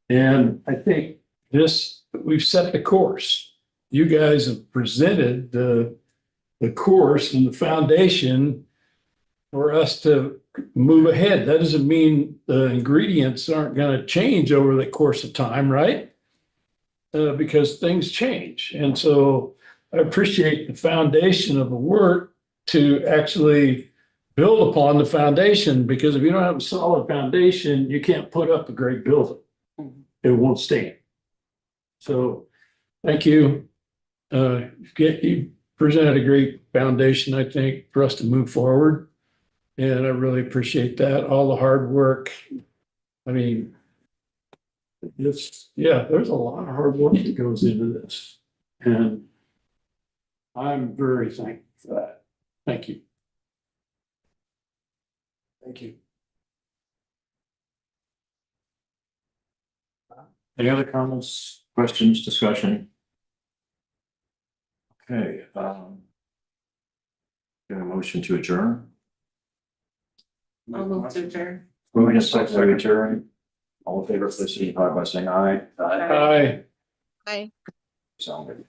And I think we've set the course. You guys have presented the course and the foundation for us to move ahead. That doesn't mean the ingredients aren't going to change over the course of time, right? Because things change. And so I appreciate the foundation of the work to actually build upon the foundation, because if you don't have a solid foundation, you can't put up a great building. It won't stand. So thank you. You presented a great foundation, I think, for us to move forward. And I really appreciate that. All the hard work. I mean, there's a lot of hard work that goes into this. And I'm very thankful for that. Thank you. Thank you. Any other comments, questions, discussion? Okay. Get a motion to adjourn. I'll move to adjourn. Moving to second adjourn. All in favor, please signify by saying aye. Aye. Bye. Sound good.